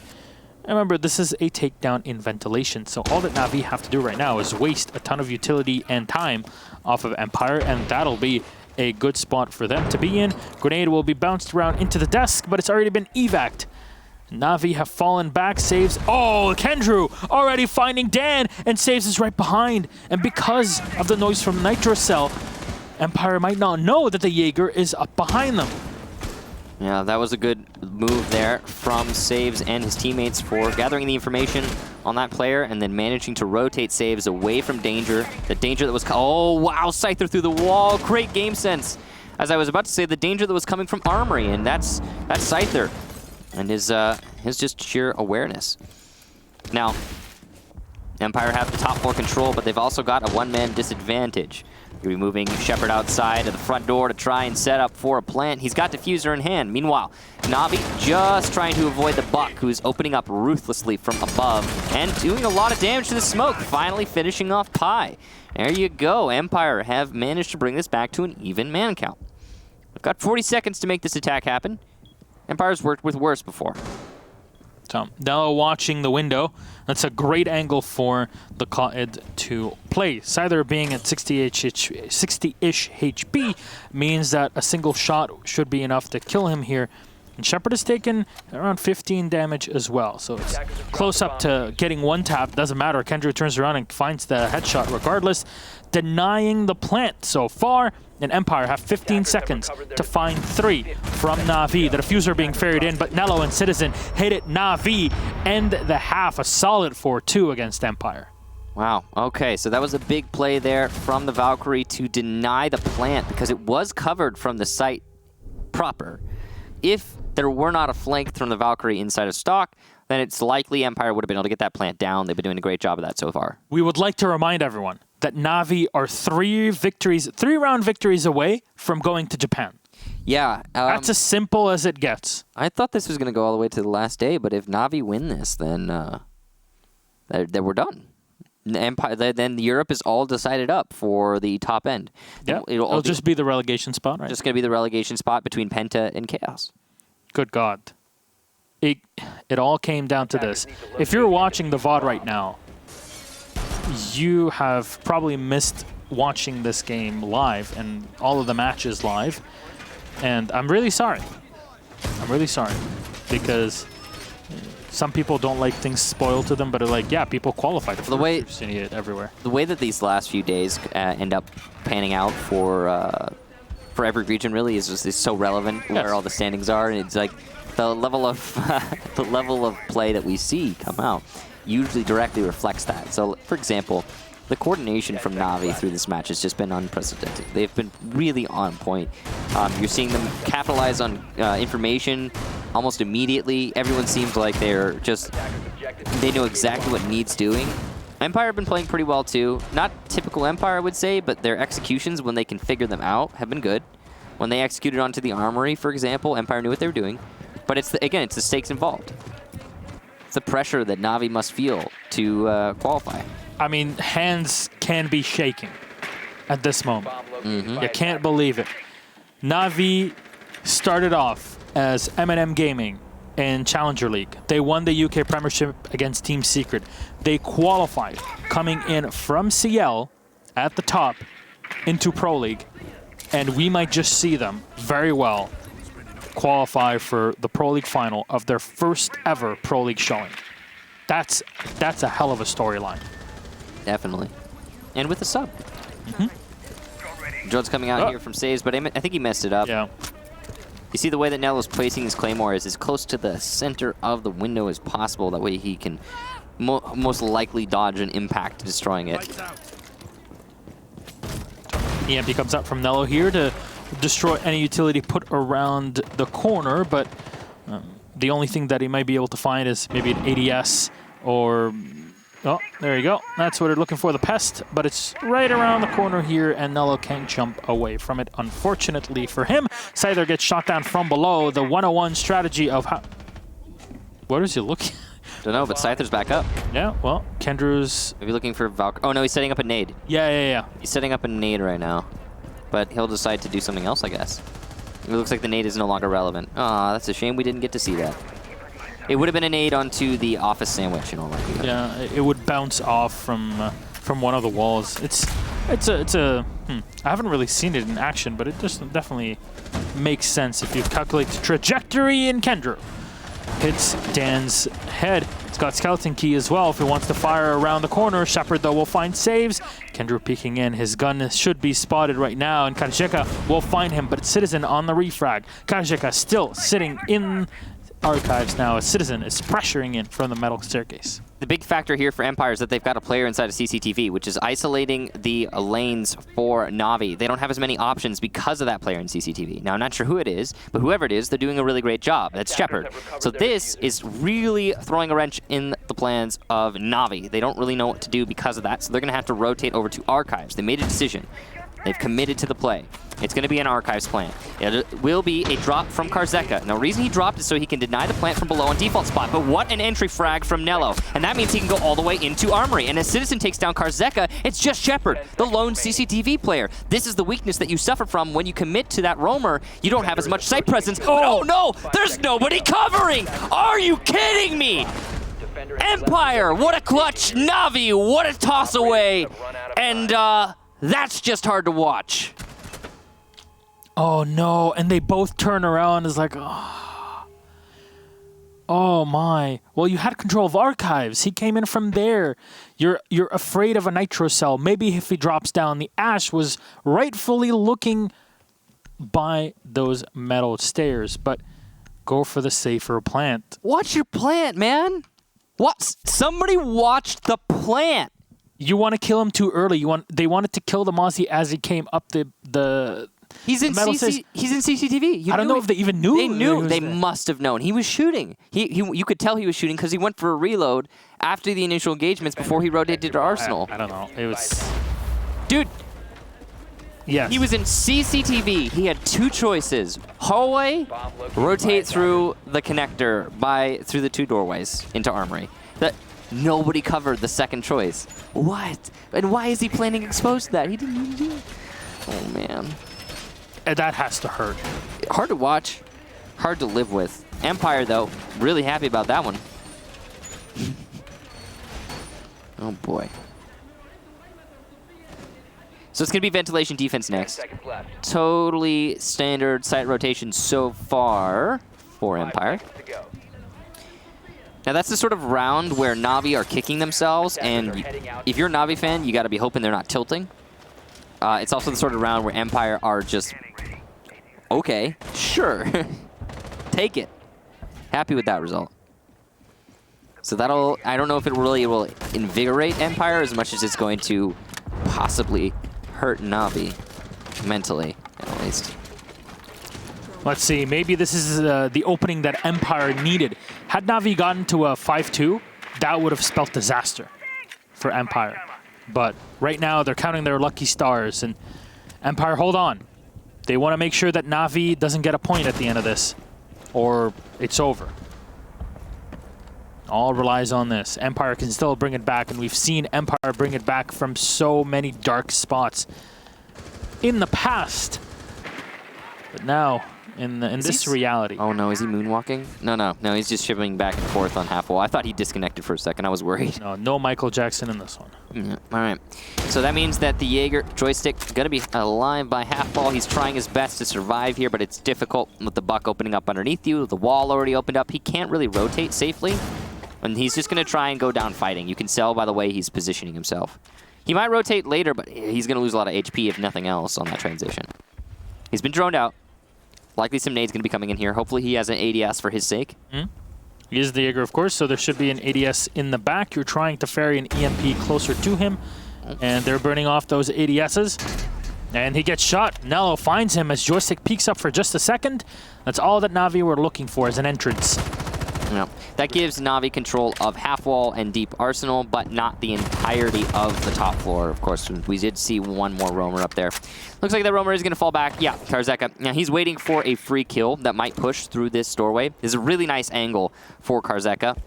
And remember, this is a takedown in ventilation, so all that Na'Vi have to do right now is waste a ton of utility and time off of Empire, and that'll be a good spot for them to be in. Grenade will be bounced around into the desk, but it's already been evac'd. Na'Vi have fallen back, saves. Oh, Kendrew already finding Dan, and saves is right behind. And because of the noise from Nitrocell, Empire might not know that the Jaeger is up behind them. Yeah, that was a good move there from Saves and his teammates for gathering the information on that player and then managing to rotate Saves away from danger. The danger that was... Oh, wow, Scyther through the wall. Great game sense. As I was about to say, the danger that was coming from Armory, and that's Scyther and his just sheer awareness. Now, Empire have the top floor control, but they've also got a one-man disadvantage. You'll be moving Shepard outside of the front door to try and set up for a plant. He's got diffuser in hand. Meanwhile, Na'Vi just trying to avoid the Buck, who's opening up ruthlessly from above and doing a lot of damage to the smoke, finally finishing off Pi. There you go. Empire have managed to bring this back to an even man count. We've got 40 seconds to make this attack happen. Empire's worked with worse before. So now watching the window, that's a great angle for the Qa'id to play. Scyther being at 60-ish HP means that a single shot should be enough to kill him here. And Shepard has taken around 15 damage as well. So it's close up to getting one tap. Doesn't matter. Kendrew turns around and finds the headshot regardless, denying the plant so far. And Empire have 15 seconds to find 3 from Na'Vi. The diffuser being ferried in, but Nello and Citizen hit it. Na'Vi end the half, a solid 4-2 against Empire. Wow, okay, so that was a big play there from the Valkyrie to deny the plant because it was covered from the site proper. If there were not a flank from the Valkyrie inside of stock, then it's likely Empire would have been able to get that plant down. They've been doing a great job of that so far. We would like to remind everyone that Na'Vi are 3-round victories away from going to Japan. Yeah. That's as simple as it gets. I thought this was going to go all the way to the last day, but if Na'Vi win this, then we're done. Empire, then Europe is all decided up for the top end. Yeah, it'll just be the relegation spot, right? Just going to be the relegation spot between Penta and Chaos. Good God. It all came down to this. If you're watching the VOD right now, you have probably missed watching this game live and all of the matches live. And I'm really sorry. I'm really sorry. Because some people don't like things spoiled to them, but are like, yeah, people qualified for it. Seeing it everywhere. The way that these last few days end up panning out for every region really is so relevant where all the standings are, and it's like the level of play that we see come out usually directly reflects that. So, for example, the coordination from Na'Vi through this match has just been unprecedented. They've been really on point. You're seeing them capitalize on information almost immediately. Everyone seems like they know exactly what needs doing. Empire have been playing pretty well too. Not typical Empire, I would say, but their executions, when they can figure them out, have been good. When they executed onto the Armory, for example, Empire knew what they were doing. But it's the stakes involved. It's the pressure that Na'Vi must feel to qualify. I mean, hands can be shaking at this moment. You can't believe it. Na'Vi started off as M&M Gaming in Challenger League. They won the UK Premiership against Team Secret. They qualified, coming in from CL at the top into Pro League. And we might just see them very well qualify for the Pro League final of their first ever Pro League showing. That's a hell of a storyline. Definitely. And with a sub. Jones coming out here from saves, but I think he messed it up. Yeah. You see the way that Nello's placing his Claymore is as close to the center of the window as possible. That way he can most likely dodge an impact destroying it. EMP comes out from Nello here to destroy any utility put around the corner, but the only thing that he might be able to find is maybe an ADS or... Oh, there you go. That's what they're looking for, the Pest, but it's right around the corner here, and Nello can't jump away from it, unfortunately for him. Scyther gets shot down from below. The 101 strategy of how... What is he looking at? Don't know, but Scyther's back up. Yeah, well, Kendrew's... Maybe looking for Valkyrie. Oh, no, he's setting up a nade. Yeah. He's setting up a nade right now, but he'll decide to do something else, I guess. It looks like the nade is no longer relevant. Aw, that's a shame we didn't get to see that. It would have been a nade onto the office sandwich, in all likelihood. Yeah, it would bounce off from one of the walls. I haven't really seen it in action, but it just definitely makes sense if you calculate the trajectory in Kendrew. Hits Dan's head. It's got Skeleton Key as well if he wants to fire around the corner. Shepard, though, will find saves. Kendrew peeking in. His gun should be spotted right now, and Kajika will find him, but Citizen on the refrag. Kajika still sitting in Archives now. A Citizen is pressuring in from the metal staircase. The big factor here for Empire is that they've got a player inside of CCTV, which is isolating the lanes for Na'Vi. They don't have as many options because of that player in CCTV. Now, I'm not sure who it is, but whoever it is, they're doing a really great job. That's Shepard. So this is really throwing a wrench in the plans of Na'Vi. They don't really know what to do because of that, so they're going to have to rotate over to Archives. They made a decision. They've committed to the play. It's going to be an Archives plant. It will be a drop from Karzeka. Now, the reason he dropped is so he can deny the plant from below on default spot, but what an entry frag from Nello. And that means he can go all the way into Armory. And as Citizen takes down Karzeka, it's just Shepard, the lone CCTV player. This is the weakness that you suffer from when you commit to that roamer. You don't have as much sight presence. Oh, no! There's nobody covering! Are you kidding me? Empire, what a clutch! Na'Vi, what a toss away! And, that's just hard to watch. Oh no, and they both turn around. It's like, oh my. Well, you had control of Archives. He came in from there. You're afraid of a Nitro Cell. Maybe if he drops down, the Ash was rightfully looking by those metal stairs, but go for the safer plant. Watch your plant, man. What? Somebody watched the plant. You want to kill him too early. They wanted to kill the Mozzie as he came up the He's in CCTV. I don't know if they even knew. They knew. They there. must have known. He was shooting. You could tell he was shooting because he went for a reload after the initial engagements before he rotated to Arsenal. I don't know. It was... Dude, Yes. he was in CCTV. He had two choices. Hallway, rotate through the connector through the two doorways into Armory. Nobody covered the second choice. What? And why is he planning exposed to that? He didn't need to do it. Oh, man. And that has to hurt. Hard to watch. Hard to live with. Empire, though, really happy about that one. Oh, boy. So it's going to be ventilation defense next. Totally standard site rotation so far for Empire. Now that's the sort of round where Na'Vi are kicking themselves, and if you're a Na'Vi fan, you got to be hoping they're not tilting. It's also the sort of round where Empire are just, okay, sure, take it. Happy with that result. So that'll, I don't know if it really will invigorate Empire as much as it's going to possibly hurt Na'Vi, mentally, at least. Let's see. Maybe this is the opening that Empire needed. Had Na'Vi gotten to a 5-2, that would have spelt disaster for Empire. But right now, they're counting their lucky stars. And Empire, hold on. They want to make sure that Na'Vi doesn't get a point at the end of this, or it's over. All relies on this. Empire can still bring it back, and we've seen Empire bring it back from so many dark spots in the past. But now, in this reality. Oh no, is he moonwalking? No, he's just shifting back and forth on half wall. I thought he disconnected for a second. I was worried. No Michael Jackson in this one. All right. So that means that the Jaeger joystick gonna be alive by half wall. He's trying his best to survive here, but it's difficult with the buck opening up underneath you. The wall already opened up. He can't really rotate safely. And he's just gonna try and go down fighting. You can tell by the way he's positioning himself. He might rotate later, but he's gonna lose a lot of HP if nothing else on that transition. He's been droned out. Likely some nades going to be coming in here. Hopefully he has an ADS for his sake. He is the Jaeger, of course, so there should be an ADS in the back. You're trying to ferry an EMP closer to him, and they're burning off those ADSs. And he gets shot. Nello finds him as joystick peeks up for just a second. That's all that Na'Vi were looking for as an entrance. Yeah. That gives Na'Vi control of half wall and deep arsenal, but not the entirety of the top floor. Of course, we did see one more roamer up there. Looks like that roamer is going to fall back. Yeah, Karzeka. Now he's waiting for a free kill that might push through this doorway. This is a really nice angle for Karzeka.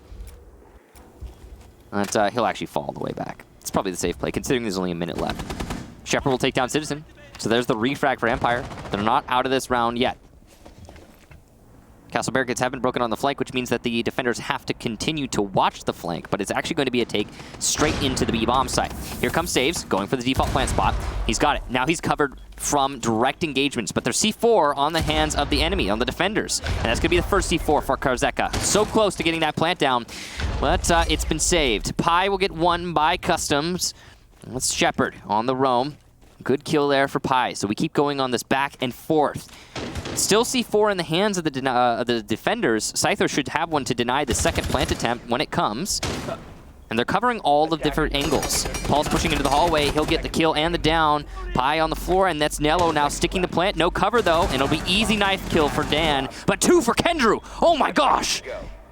But he'll actually fall all the way back. It's probably the safe play, considering there's only a minute left. Shepard will take down Citizen. So there's the refrag for Empire. They're not out of this round yet. Castle barricades have been broken on the flank, which means that the defenders have to continue to watch the flank, but it's actually going to be a take straight into the B-bomb site. Here comes Saves, going for the default plant spot. He's got it. Now he's covered from direct engagements, but there's C4 on the hands of the enemy, on the defenders. And that's going to be the first C4 for Karzeka. So close to getting that plant down, but it's been saved. Pi will get one by Customs. That's Shepard on the roam. Good kill there for Pi. So we keep going on this back and forth. Still C4 in the hands of the defenders. Scyther should have one to deny the second plant attempt when it comes. And they're covering all the different angles. Paul's pushing into the hallway. He'll get the kill and the down. Pi on the floor, and that's Nello now sticking the plant. No cover, though, and it'll be easy knife kill for Dan. But two for Kendrew. Oh, my gosh.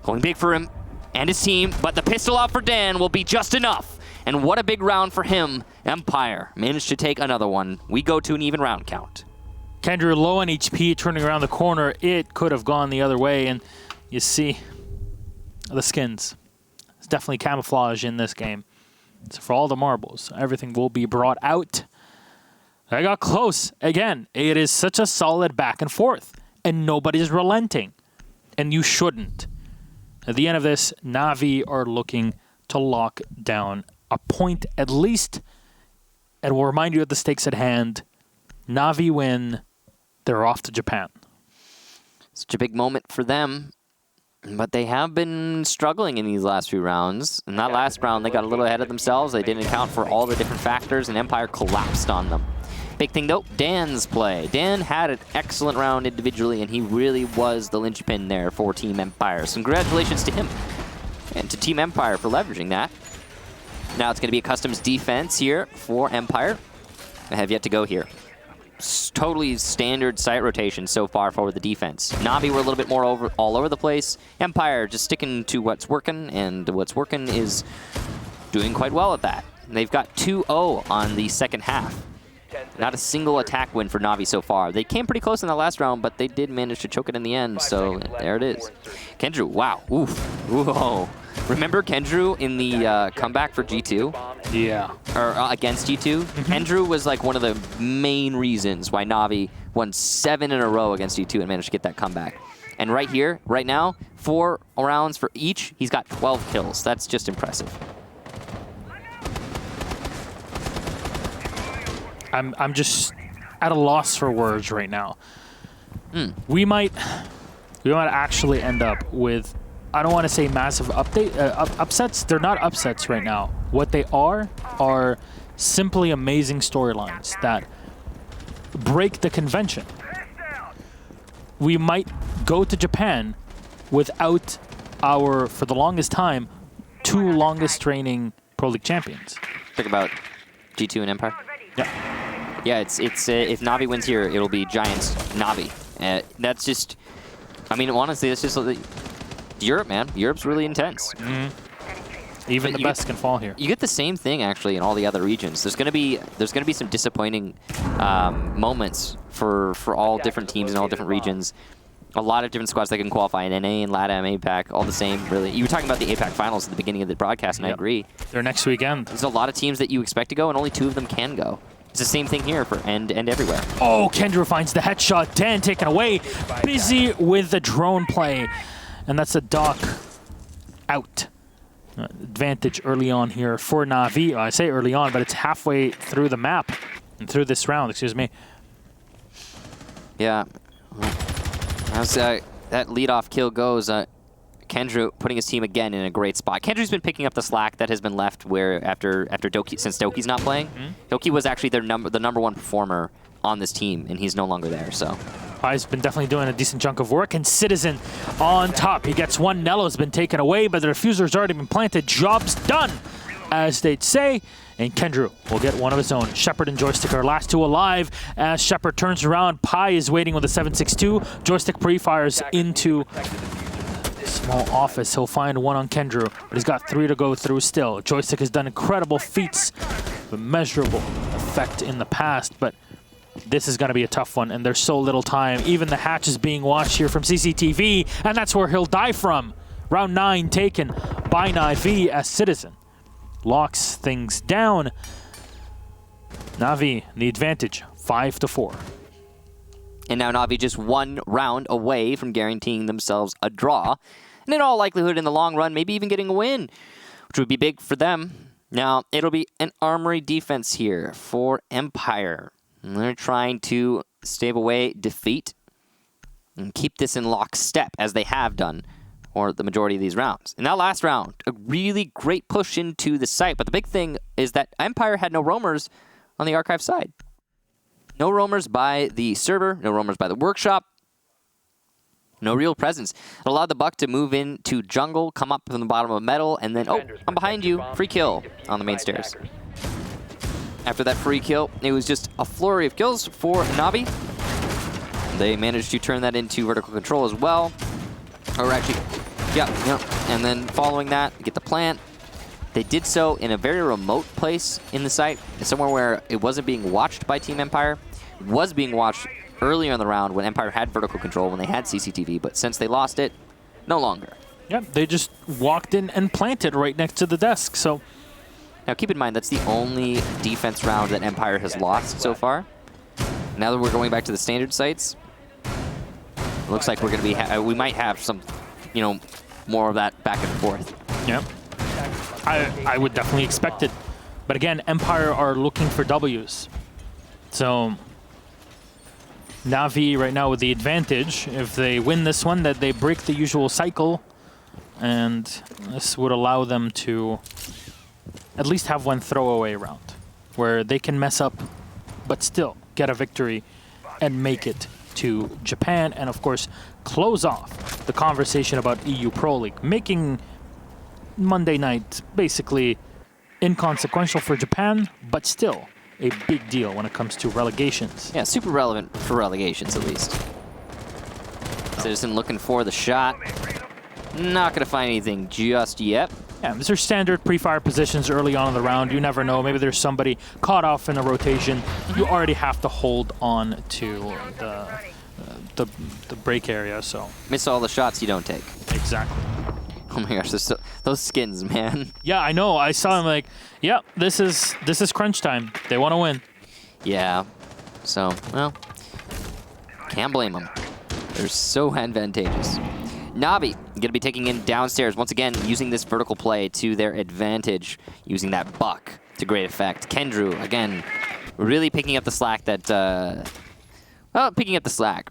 Going big for him and his team, but the pistol out for Dan will be just enough. And what a big round for him. Empire managed to take another one. We go to an even round count. Kendrew low on HP, turning around the corner. It could have gone the other way, and you see the skins. It's definitely camouflage in this game. So for all the marbles, everything will be brought out. I got close. Again, it is such a solid back and forth, and nobody's relenting, and you shouldn't. At the end of this, Na'Vi are looking to lock down a point at least, and we'll remind you of the stakes at hand. Na'Vi win, they're off to Japan. Such a big moment for them, but they have been struggling in these last few rounds. In that last round, they got a little ahead of themselves. They didn't account for all the different factors, and Empire collapsed on them. Big thing, though, Dan's play. Dan had an excellent round individually, and he really was the linchpin there for Team Empire. So congratulations to him and to Team Empire for leveraging that. Now it's going to be a customs defense here for Empire. I have yet to go here. totally standard site rotation so far for the defense. Na'Vi were a little bit more all over the place. Empire just sticking to what's working, and what's working is doing quite well at that. They've got 2-0 on the second half. Not a single attack win for Na'Vi so far. They came pretty close in the last round, but they did manage to choke it in the end, so there it is. Kendrew, wow. Oof. Whoa. Remember Kendrew in the comeback for G2? Yeah. Or against G2? Kendrew was like one of the main reasons why Na'Vi won 7 in a row against G2 and managed to get that comeback. And right here, right now, 4 rounds for each, he's got 12 kills. That's just impressive. I'm just at a loss for words right now. We might actually end up with, I don't want to say massive upsets. They're not upsets right now. What they are simply amazing storylines that break the convention. We might go to Japan without our, for the longest time, 2 longest reigning Pro League champions. Think about G2 and Empire. Yeah. Yeah, it's if Na'Vi wins here, it'll be Giants Na'Vi. That's just, I mean, honestly, it's just Europe, man. Europe's really intense. Even the best can fall here. You get the same thing actually in all the other regions. There's gonna be some disappointing moments for all different teams in all different regions. A lot of different squads that can qualify in NA and LATAM, APAC, all the same, really. You were talking about the APAC finals at the beginning of the broadcast, and I agree. They're next weekend. There's a lot of teams that you expect to go, and only 2 of them can go. It's the same thing here for and everywhere. Oh, Kendrew finds the headshot. Dan taken away. Busy with the drone play. And that's a Doc out. Advantage early on here for Na'Vi. I say early on, but it's halfway through the map. And through this round, excuse me. Yeah. As that leadoff kill goes, Kendrew putting his team again in a great spot. Kendrew's been picking up the slack that has been left where after Doki, since Doki's not playing. Doki was actually the number 1 performer on this team, and he's no longer there. So He's been definitely doing a decent chunk of work, and Citizen on top. He gets 1. Nello's been taken away, but the diffuser's already been planted. Job's done, as they'd say. And Kendrew will get 1 of his own. Shepard and Joystick are last 2 alive. As Shepard turns around, Pi is waiting with a 7.62. Joystick pre-fires into small office. He'll find 1 on Kendrew, but he's got 3 to go through still. Joystick has done incredible feats, with measurable effect in the past, but this is going to be a tough one, and there's so little time. Even the hatch is being watched here from CCTV, and that's where he'll die from. Round 9 taken by Na'Vi as Citizen locks things down. Na'Vi, the advantage, 5-4. And now Na'Vi just 1 round away from guaranteeing themselves a draw. And in all likelihood, in the long run, maybe even getting a win, which would be big for them. Now, it'll be an armory defense here for Empire. And they're trying to stave away defeat and keep this in lockstep, as they have done for the majority of these rounds. In that last round, a really great push into the site. But the big thing is that Empire had no roamers on the archive side. No roamers by the server, no roamers by the workshop. No real presence. It allowed the Buck to move into jungle, come up from the bottom of metal, and then, oh, I'm behind you. Free kill on the main stairs. After that free kill, it was just a flurry of kills for Na'Vi. They managed to turn that into vertical control as well. Or actually, yeah. And then following that, get the plant. They did so in a very remote place in the site, somewhere where it wasn't being watched by Team Empire. It was being watched earlier in the round when Empire had vertical control, when they had CCTV, but since they lost it, no longer. Yep, they just walked in and planted right next to the desk, so. Now keep in mind, that's the only defense round that Empire has lost so far. Now that we're going back to the standard sites, it looks like we're going to be, we might have some, you know, more of that back and forth. Yep. I would definitely expect it. But again, Empire are looking for W's. So Na'Vi right now with the advantage. If they win this one, that they break the usual cycle. And this would allow them to at least have 1 throwaway round where they can mess up, but still get a victory and make it to Japan. And of course, close off the conversation about EU Pro League, making Monday night basically inconsequential for Japan, but still a big deal when it comes to relegations. Yeah, super relevant for relegations, at least. Citizen looking for the shot. Not going to find anything just yet. Yeah, these are standard pre-fire positions early on in the round. You never know. Maybe there's somebody caught off in a rotation. You already have to hold on to the break area, so. Miss all the shots you don't take. Exactly. Oh my gosh, those skins, man. Yeah, I know. I saw him like, yeah, this is crunch time. They want to win. Yeah. So, well, can't blame them. They're so advantageous. Navi going to be taking in downstairs, once again, using this vertical play to their advantage, using that buck to great effect. Kendrew, again, really picking up the slack picking up the slack.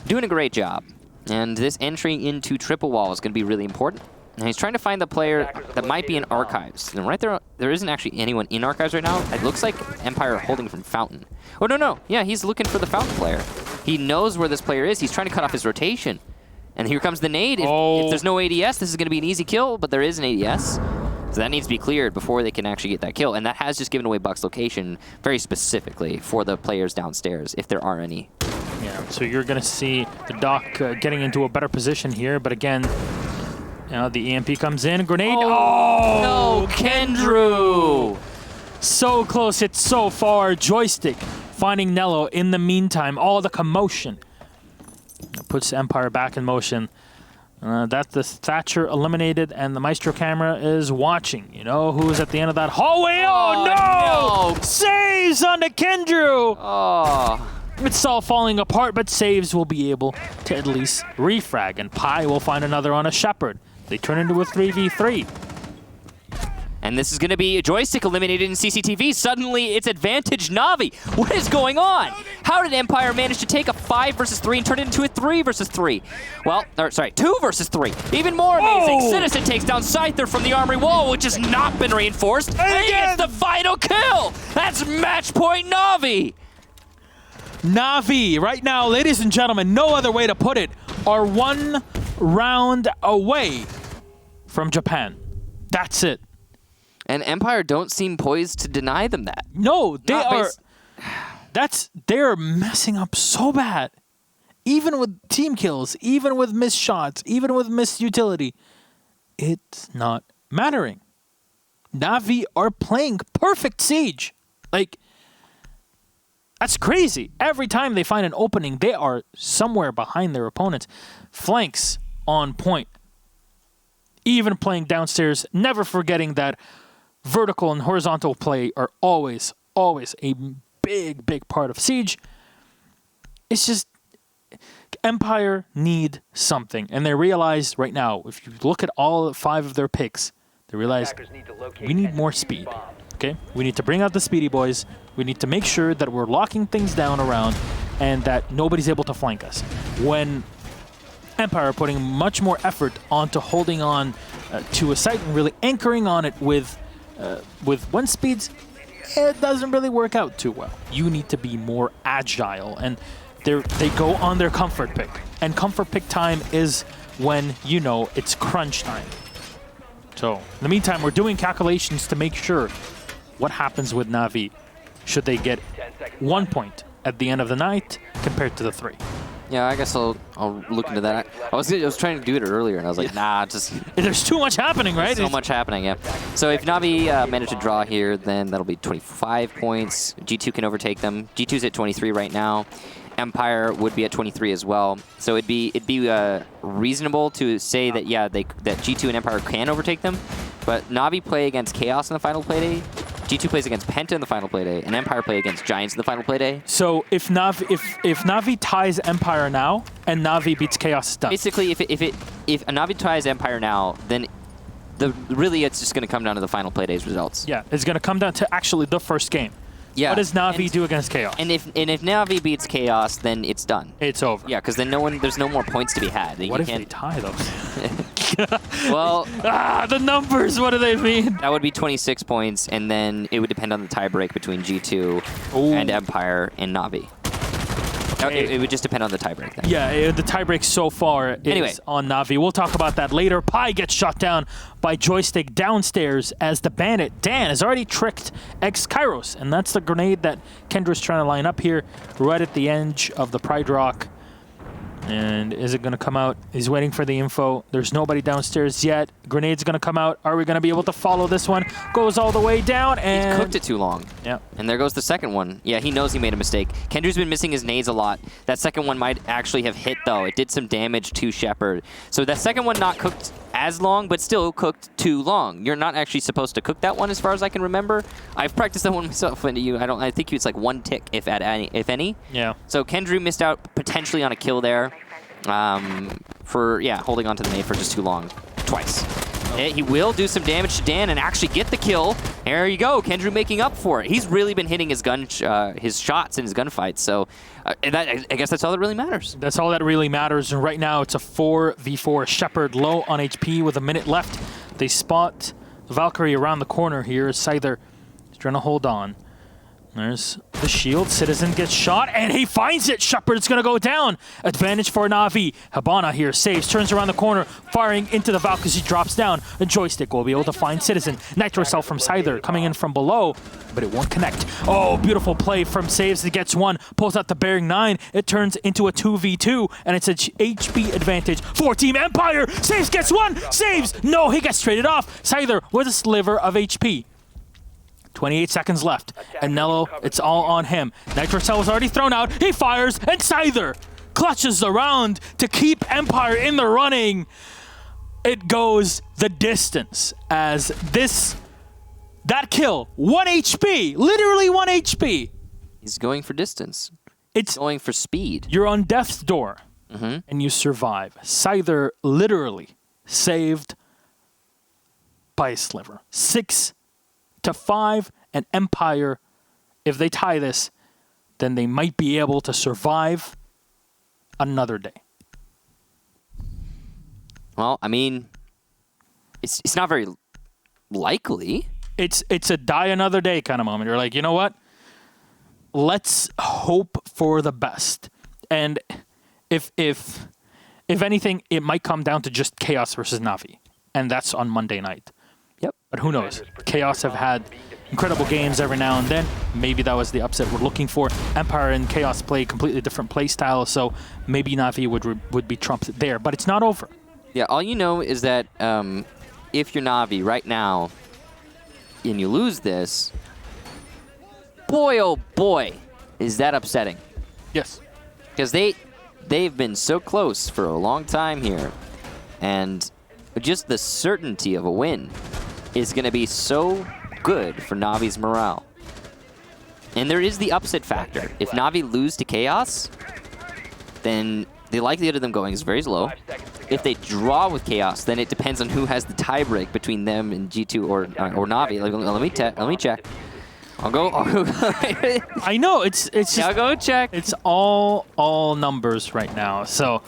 Doing a great job. And this entry into triple wall is going to be really important. And he's trying to find the player that might be in Archives. And right there isn't actually anyone in Archives right now. It looks like Empire holding from Fountain. Oh, no. Yeah, he's looking for the Fountain player. He knows where this player is. He's trying to cut off his rotation. And here comes the nade. If there's no ADS, this is going to be an easy kill, but there is an ADS. So that needs to be cleared before they can actually get that kill. And that has just given away Buck's location very specifically for the players downstairs, if there are any. Yeah, so you're going to see the Doc getting into a better position here, but again, you know, the EMP comes in, grenade. Oh, no, Kendrew! So close, it's so far. Joystick finding Nello in the meantime. All the commotion puts Empire back in motion. That's the Thatcher eliminated, and the Maestro camera is watching. You know who's at the end of that hallway? Oh, no! Saves on the Kendrew! Oh. It's all falling apart, but saves will be able to at least refrag, and Pi will find another on a Shepherd. They turn into a 3v3. And this is going to be a Joystick eliminated in CCTV. Suddenly, it's advantage Navi. What is going on? How did Empire manage to take a 5 versus 3 and turn it into a 3 versus 3? Well, sorry, 2 versus 3. Even more amazing. Citizen takes down Scyther from the armory wall, which has not been reinforced. And he gets the final kill. That's match point Navi. Navi, right now, ladies and gentlemen, no other way to put it, are 1 round away from Japan. That's it. And Empire don't seem poised to deny them that. No, they are. They're messing up so bad. Even with team kills, even with missed shots, even with missed utility, it's not mattering. Navi are playing perfect Siege. Like, that's crazy. Every time they find an opening, they are somewhere behind their opponents. Flanks on point. Even playing downstairs, never forgetting that vertical and horizontal play are always a big part of Siege. It's just Empire need something, and they realize right now, if you look at all 5 of their picks, they realize we need more speed. Okay, we need to bring out the speedy boys. We need to make sure that we're locking things down around and that nobody's able to flank us. When Empire are putting much more effort onto holding on to a site and really anchoring on it with 1 speeds, it doesn't really work out too well. You need to be more agile, and they go on their comfort pick. And comfort pick time is when you know it's crunch time. So in the meantime, we're doing calculations to make sure what happens with Navi should they get 1 point at the end of the night compared to the 3. Yeah, I guess I'll look into that. I was trying to do it earlier, and I was like, nah, just... There's too much happening, right? So much happening, yeah. So if Navi manage to draw here, then that'll be 25 points. G2 can overtake them. G2's at 23 right now. Empire would be at 23 as well. So it'd be reasonable to say that, yeah, that G2 and Empire can overtake them. But Navi play against Chaos in the final play day. G2 plays against Penta in the final play day, and Empire play against Giants in the final play day. So if Navi ties Empire now and Navi beats Chaos, it's done. Basically, if Navi ties Empire now, then really it's just going to come down to the final play day's results. Yeah, it's going to come down to actually the first game. Yeah. What does Navi do against Chaos? And if Navi beats Chaos, then it's done. It's over. Yeah, because then there's no more points to be had. What if they tie those? Well, the numbers. What do they mean? That would be 26 points, and then it would depend on the tiebreak between G2 and Empire and Navi. It would just depend on the tiebreak then. Yeah, the tiebreak so far is on Na'Vi. We'll talk about that later. Pi gets shot down by Joystick downstairs as the bandit, Dan, has already tricked X-Kairos. And that's the grenade that Kendra's trying to line up here right at the edge of the Pride Rock. And is it going to come out? He's waiting for the info. There's nobody downstairs yet. Grenade's going to come out. Are we going to be able to follow this one? Goes all the way down and... He cooked it too long. Yeah. And there goes the second one. Yeah, he knows he made a mistake. Kendra's been missing his nades a lot. That second one might actually have hit, though. It did some damage to Shepard. So that second one not cooked as long, but still cooked too long. You're not actually supposed to cook that one as far as I can remember. I've practiced that one myself. And I think it's like one tick, if any. Yeah. So Kendra missed out potentially on a kill there for holding on to the nade for just too long. Twice. He will do some damage to Dan and actually get the kill. There you go, Kendra making up for it. He's really been hitting his his shots in his gunfights, so I guess that's all that really matters. That's all that really matters, and right now it's a 4v4. Shepard low on HP with a minute left. They spot Valkyrie around the corner here. Scyther is trying to hold on. There's the shield. Citizen gets shot, and he finds it. Shepard's going to go down. Advantage for Na'Vi. Habana here saves, turns around the corner, firing into the Valk as he drops down. A Joystick will be able to find Citizen. Nitro Cell from Scyther coming in from below, but it won't connect. Oh, beautiful play from Saves. He gets one, pulls out the bearing 9. It turns into a 2v2, and it's a HP advantage for Team Empire. Saves gets one. Saves. No, he gets traded off. Scyther with a sliver of HP. 28 seconds left, and Nello, it's all on him. Nitro Cell is already thrown out. He fires, and Scyther clutches the round to keep Empire in the running. It goes the distance as that kill, 1 HP, literally 1 HP. He's going for distance. It's going for speed. You're on death's door, and you survive. Scyther literally saved by a sliver. 6-5, and Empire, if they tie this, then they might be able to survive another day. Well, I mean, it's not very likely. It's a die another day kind of moment. You're like, you know what? Let's hope for the best. And if anything, it might come down to just Chaos versus Na'Vi, and that's on Monday night. Yep. But who knows? Chaos have had incredible games every now and then. Maybe that was the upset we're looking for. Empire and Chaos play completely different play styles, so maybe Na'Vi would be trumped there. But it's not over. Yeah, all you know is that if you're Na'Vi right now and you lose this, boy, oh boy, is that upsetting. Yes. Because they've been so close for a long time here, and just the certainty of a win is going to be so good for Na'Vi's morale. And there is the upset factor. If Na'Vi lose to Chaos, then the likelihood of them going is very low. If they draw with Chaos, then it depends on who has the tiebreak between them and G2 or Na'Vi. Let me check. I'll go. I know it's just, I'll go check. It's all numbers right now. So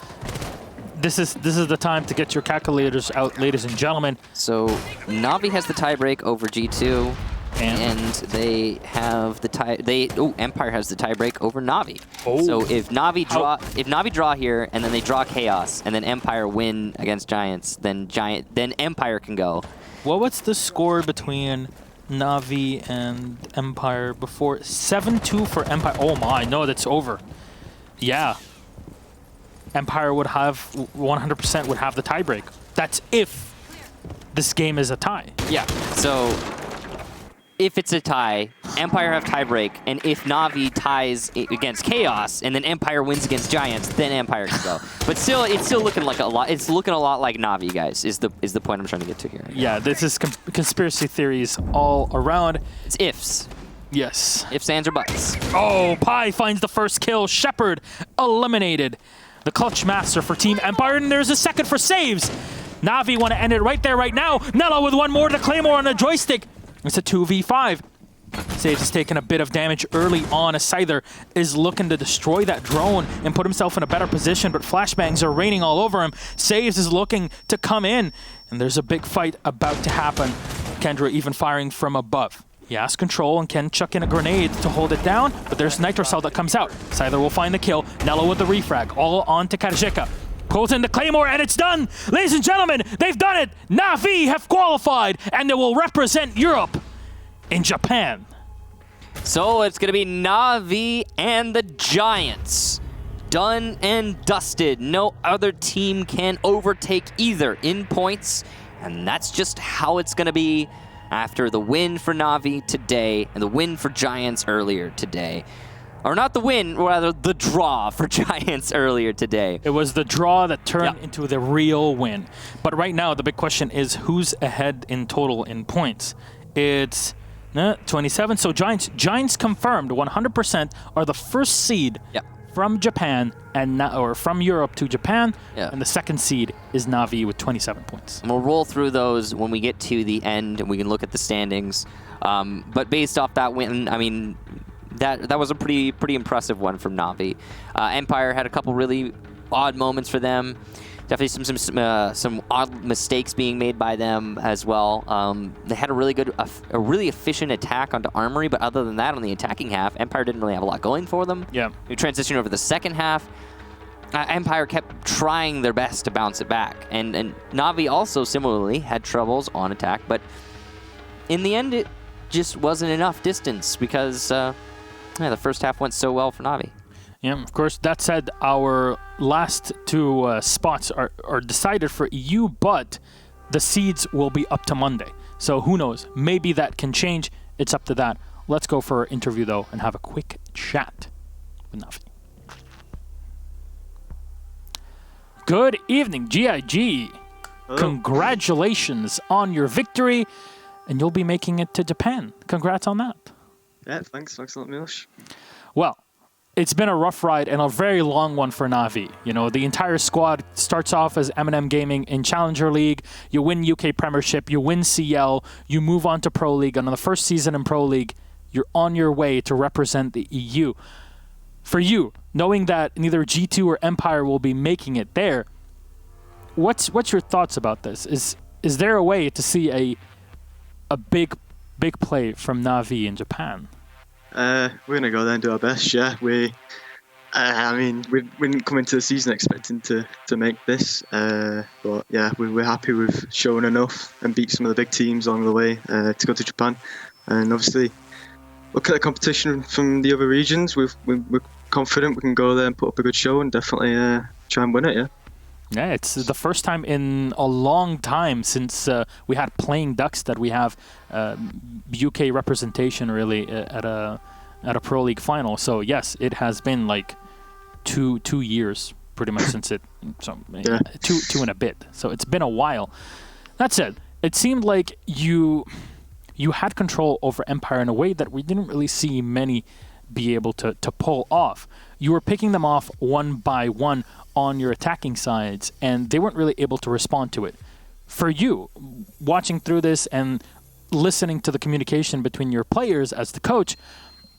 this is the time to get your calculators out, ladies and gentlemen. So Na'Vi has the tiebreak over G2, and they have the Empire has the tiebreak over Na'Vi. Oh. So if Na'Vi draw here, and then they draw Chaos, and then Empire win against Giants, then Empire can go. Well, what's the score between Na'Vi and Empire before? 7-2 for Empire. Oh my, no, that's over. Yeah. Empire would have 100% would have the tiebreak. That's if this game is a tie. Yeah. So if it's a tie, Empire have tiebreak, and if Na'Vi ties against Chaos, and then Empire wins against Giants, then Empire can go. But still, it's still looking like a lot. It's looking a lot like Na'Vi, guys. Is the point I'm trying to get to here? Yeah, this is conspiracy theories all around. It's ifs. Yes. Ifs, ands, or buts. Oh, Pi finds the first kill. Shepard eliminated. The clutch master for Team Empire, and there's a second for Saves. Na'Vi want to end it right there, right now. Nello with one more to Claymore on a Joystick. It's a 2v5. Saves is taking a bit of damage early on as Scyther is looking to destroy that drone and put himself in a better position, but flashbangs are raining all over him. Saves is looking to come in, and there's a big fight about to happen. Kendra even firing from above. He has control and can chuck in a grenade to hold it down, but there's Nitrocell that comes out. Scyther will find the kill. Nello with the refrag, all on to Karjika. Pulls in the Claymore, and it's done! Ladies and gentlemen, they've done it! Na'Vi have qualified, and they will represent Europe in Japan. So it's going to be Na'Vi and the Giants. Done and dusted. No other team can overtake either in points, and that's just how it's going to be after the win for Na'Vi today and the win for Giants earlier today. Or not the win, rather the draw for Giants earlier today. It was the draw that turned into the real win. But right now, the big question is who's ahead in total in points. It's 27. So Giants confirmed 100% are the first seed from Japan or from Europe to Japan, and the second seed is Na'Vi with 27 points. And we'll roll through those when we get to the end, and we can look at the standings. But based off that win, I mean, that was a pretty impressive one from Na'Vi. Empire had a couple really odd moments for them. Definitely some odd mistakes being made by them as well. They had a really efficient attack onto Armory, but other than that, on the attacking half, Empire didn't really have a lot going for them. Yeah. We transitioned over the second half. Empire kept trying their best to bounce it back, and Na'Vi also similarly had troubles on attack, but in the end, it just wasn't enough distance because the first half went so well for Na'Vi. Yeah, of course. That said, our last two spots are decided for EU, but the seeds will be up to Monday. So who knows? Maybe that can change. It's up to that. Let's go for our interview, though, and have a quick chat with Na'Vi. Good evening, GIG. Hello. Congratulations on your victory, and you'll be making it to Japan. Congrats on that. Yeah, thanks a lot, Milosh. Well, it's been a rough ride and a very long one for Na'Vi. You know, the entire squad starts off as M&M Gaming in Challenger League. You win UK Premiership, you win CL, you move on to Pro League, and on the first season in Pro League, you're on your way to represent the EU. For you, knowing that neither G2 or Empire will be making it there, what's your thoughts about this? Is there a way to see a big play from Na'Vi in Japan? We're gonna go there and do our best. Yeah, we didn't come into the season expecting to make this, but yeah, we're happy we've shown enough and beat some of the big teams along the way to go to Japan. And obviously, look at the competition from the other regions. We're confident we can go there and put up a good show and definitely try and win it. Yeah. Yeah, it's the first time in a long time since we had Playing Ducks that we have UK representation really at a Pro League final. So yes, it has been like two years pretty much since it. So Yeah. two and a bit. So it's been a while. That said, it seemed like you had control over Empire in a way that we didn't really see many be able to pull off. You were picking them off one by one on your attacking sides, and they weren't really able to respond to it. For you, watching through this and listening to the communication between your players as the coach,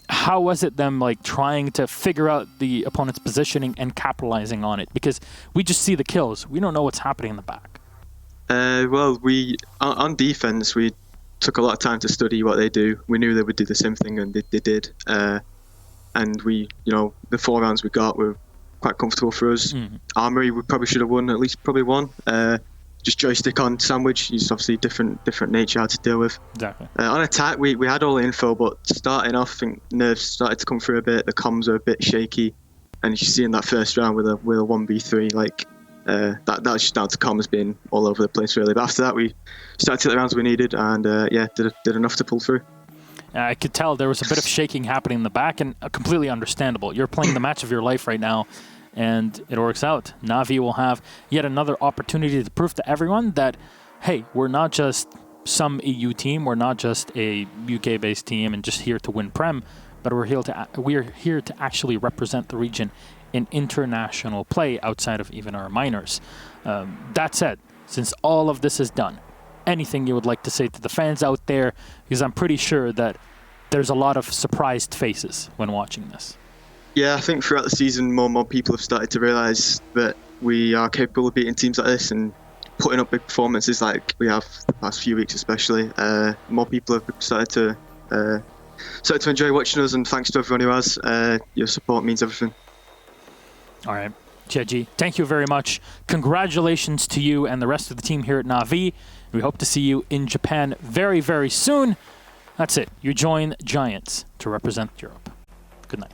how was it them like trying to figure out the opponent's positioning and capitalizing on it? Because we just see the kills. We don't know what's happening in the back. Well, we on defense we took a lot of time to study what they do. We knew they would do the same thing, and they did. And we, the 4 rounds we got were quite comfortable for us. Armory, we probably should have won at least probably one. Just joystick on sandwich, is obviously different nature how to deal with. Exactly. On attack, we had all the info, but starting off, I think nerves started to come through a bit. The comms are a bit shaky, and you see in that first round with a 1v3, like that's just down to comms being all over the place really. But after that, we started to hit the rounds we needed, and did enough to pull through. I could tell there was a bit of shaking happening in the back, and completely understandable. You're playing the match of your life right now, and it works out. Na'Vi will have yet another opportunity to prove to everyone that, hey, we're not just some EU team, we're not just a UK-based team and just here to win Prem, but we're here to actually represent the region in international play outside of even our minors. That said, since all of this is done, anything you would like to say to the fans out there, because I'm pretty sure that there's a lot of surprised faces when watching this. Yeah, I think throughout the season, more and more people have started to realise that we are capable of beating teams like this and putting up big performances like we have the past few weeks especially. More people have started to Started to enjoy watching us, and thanks to everyone who has. Your support means everything. All right. Cheji, thank you very much. Congratulations to you and the rest of the team here at Na'Vi. We hope to see you in Japan very, very soon. That's it. You join Giants to represent Europe. Good night.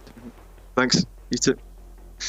Thanks. You too.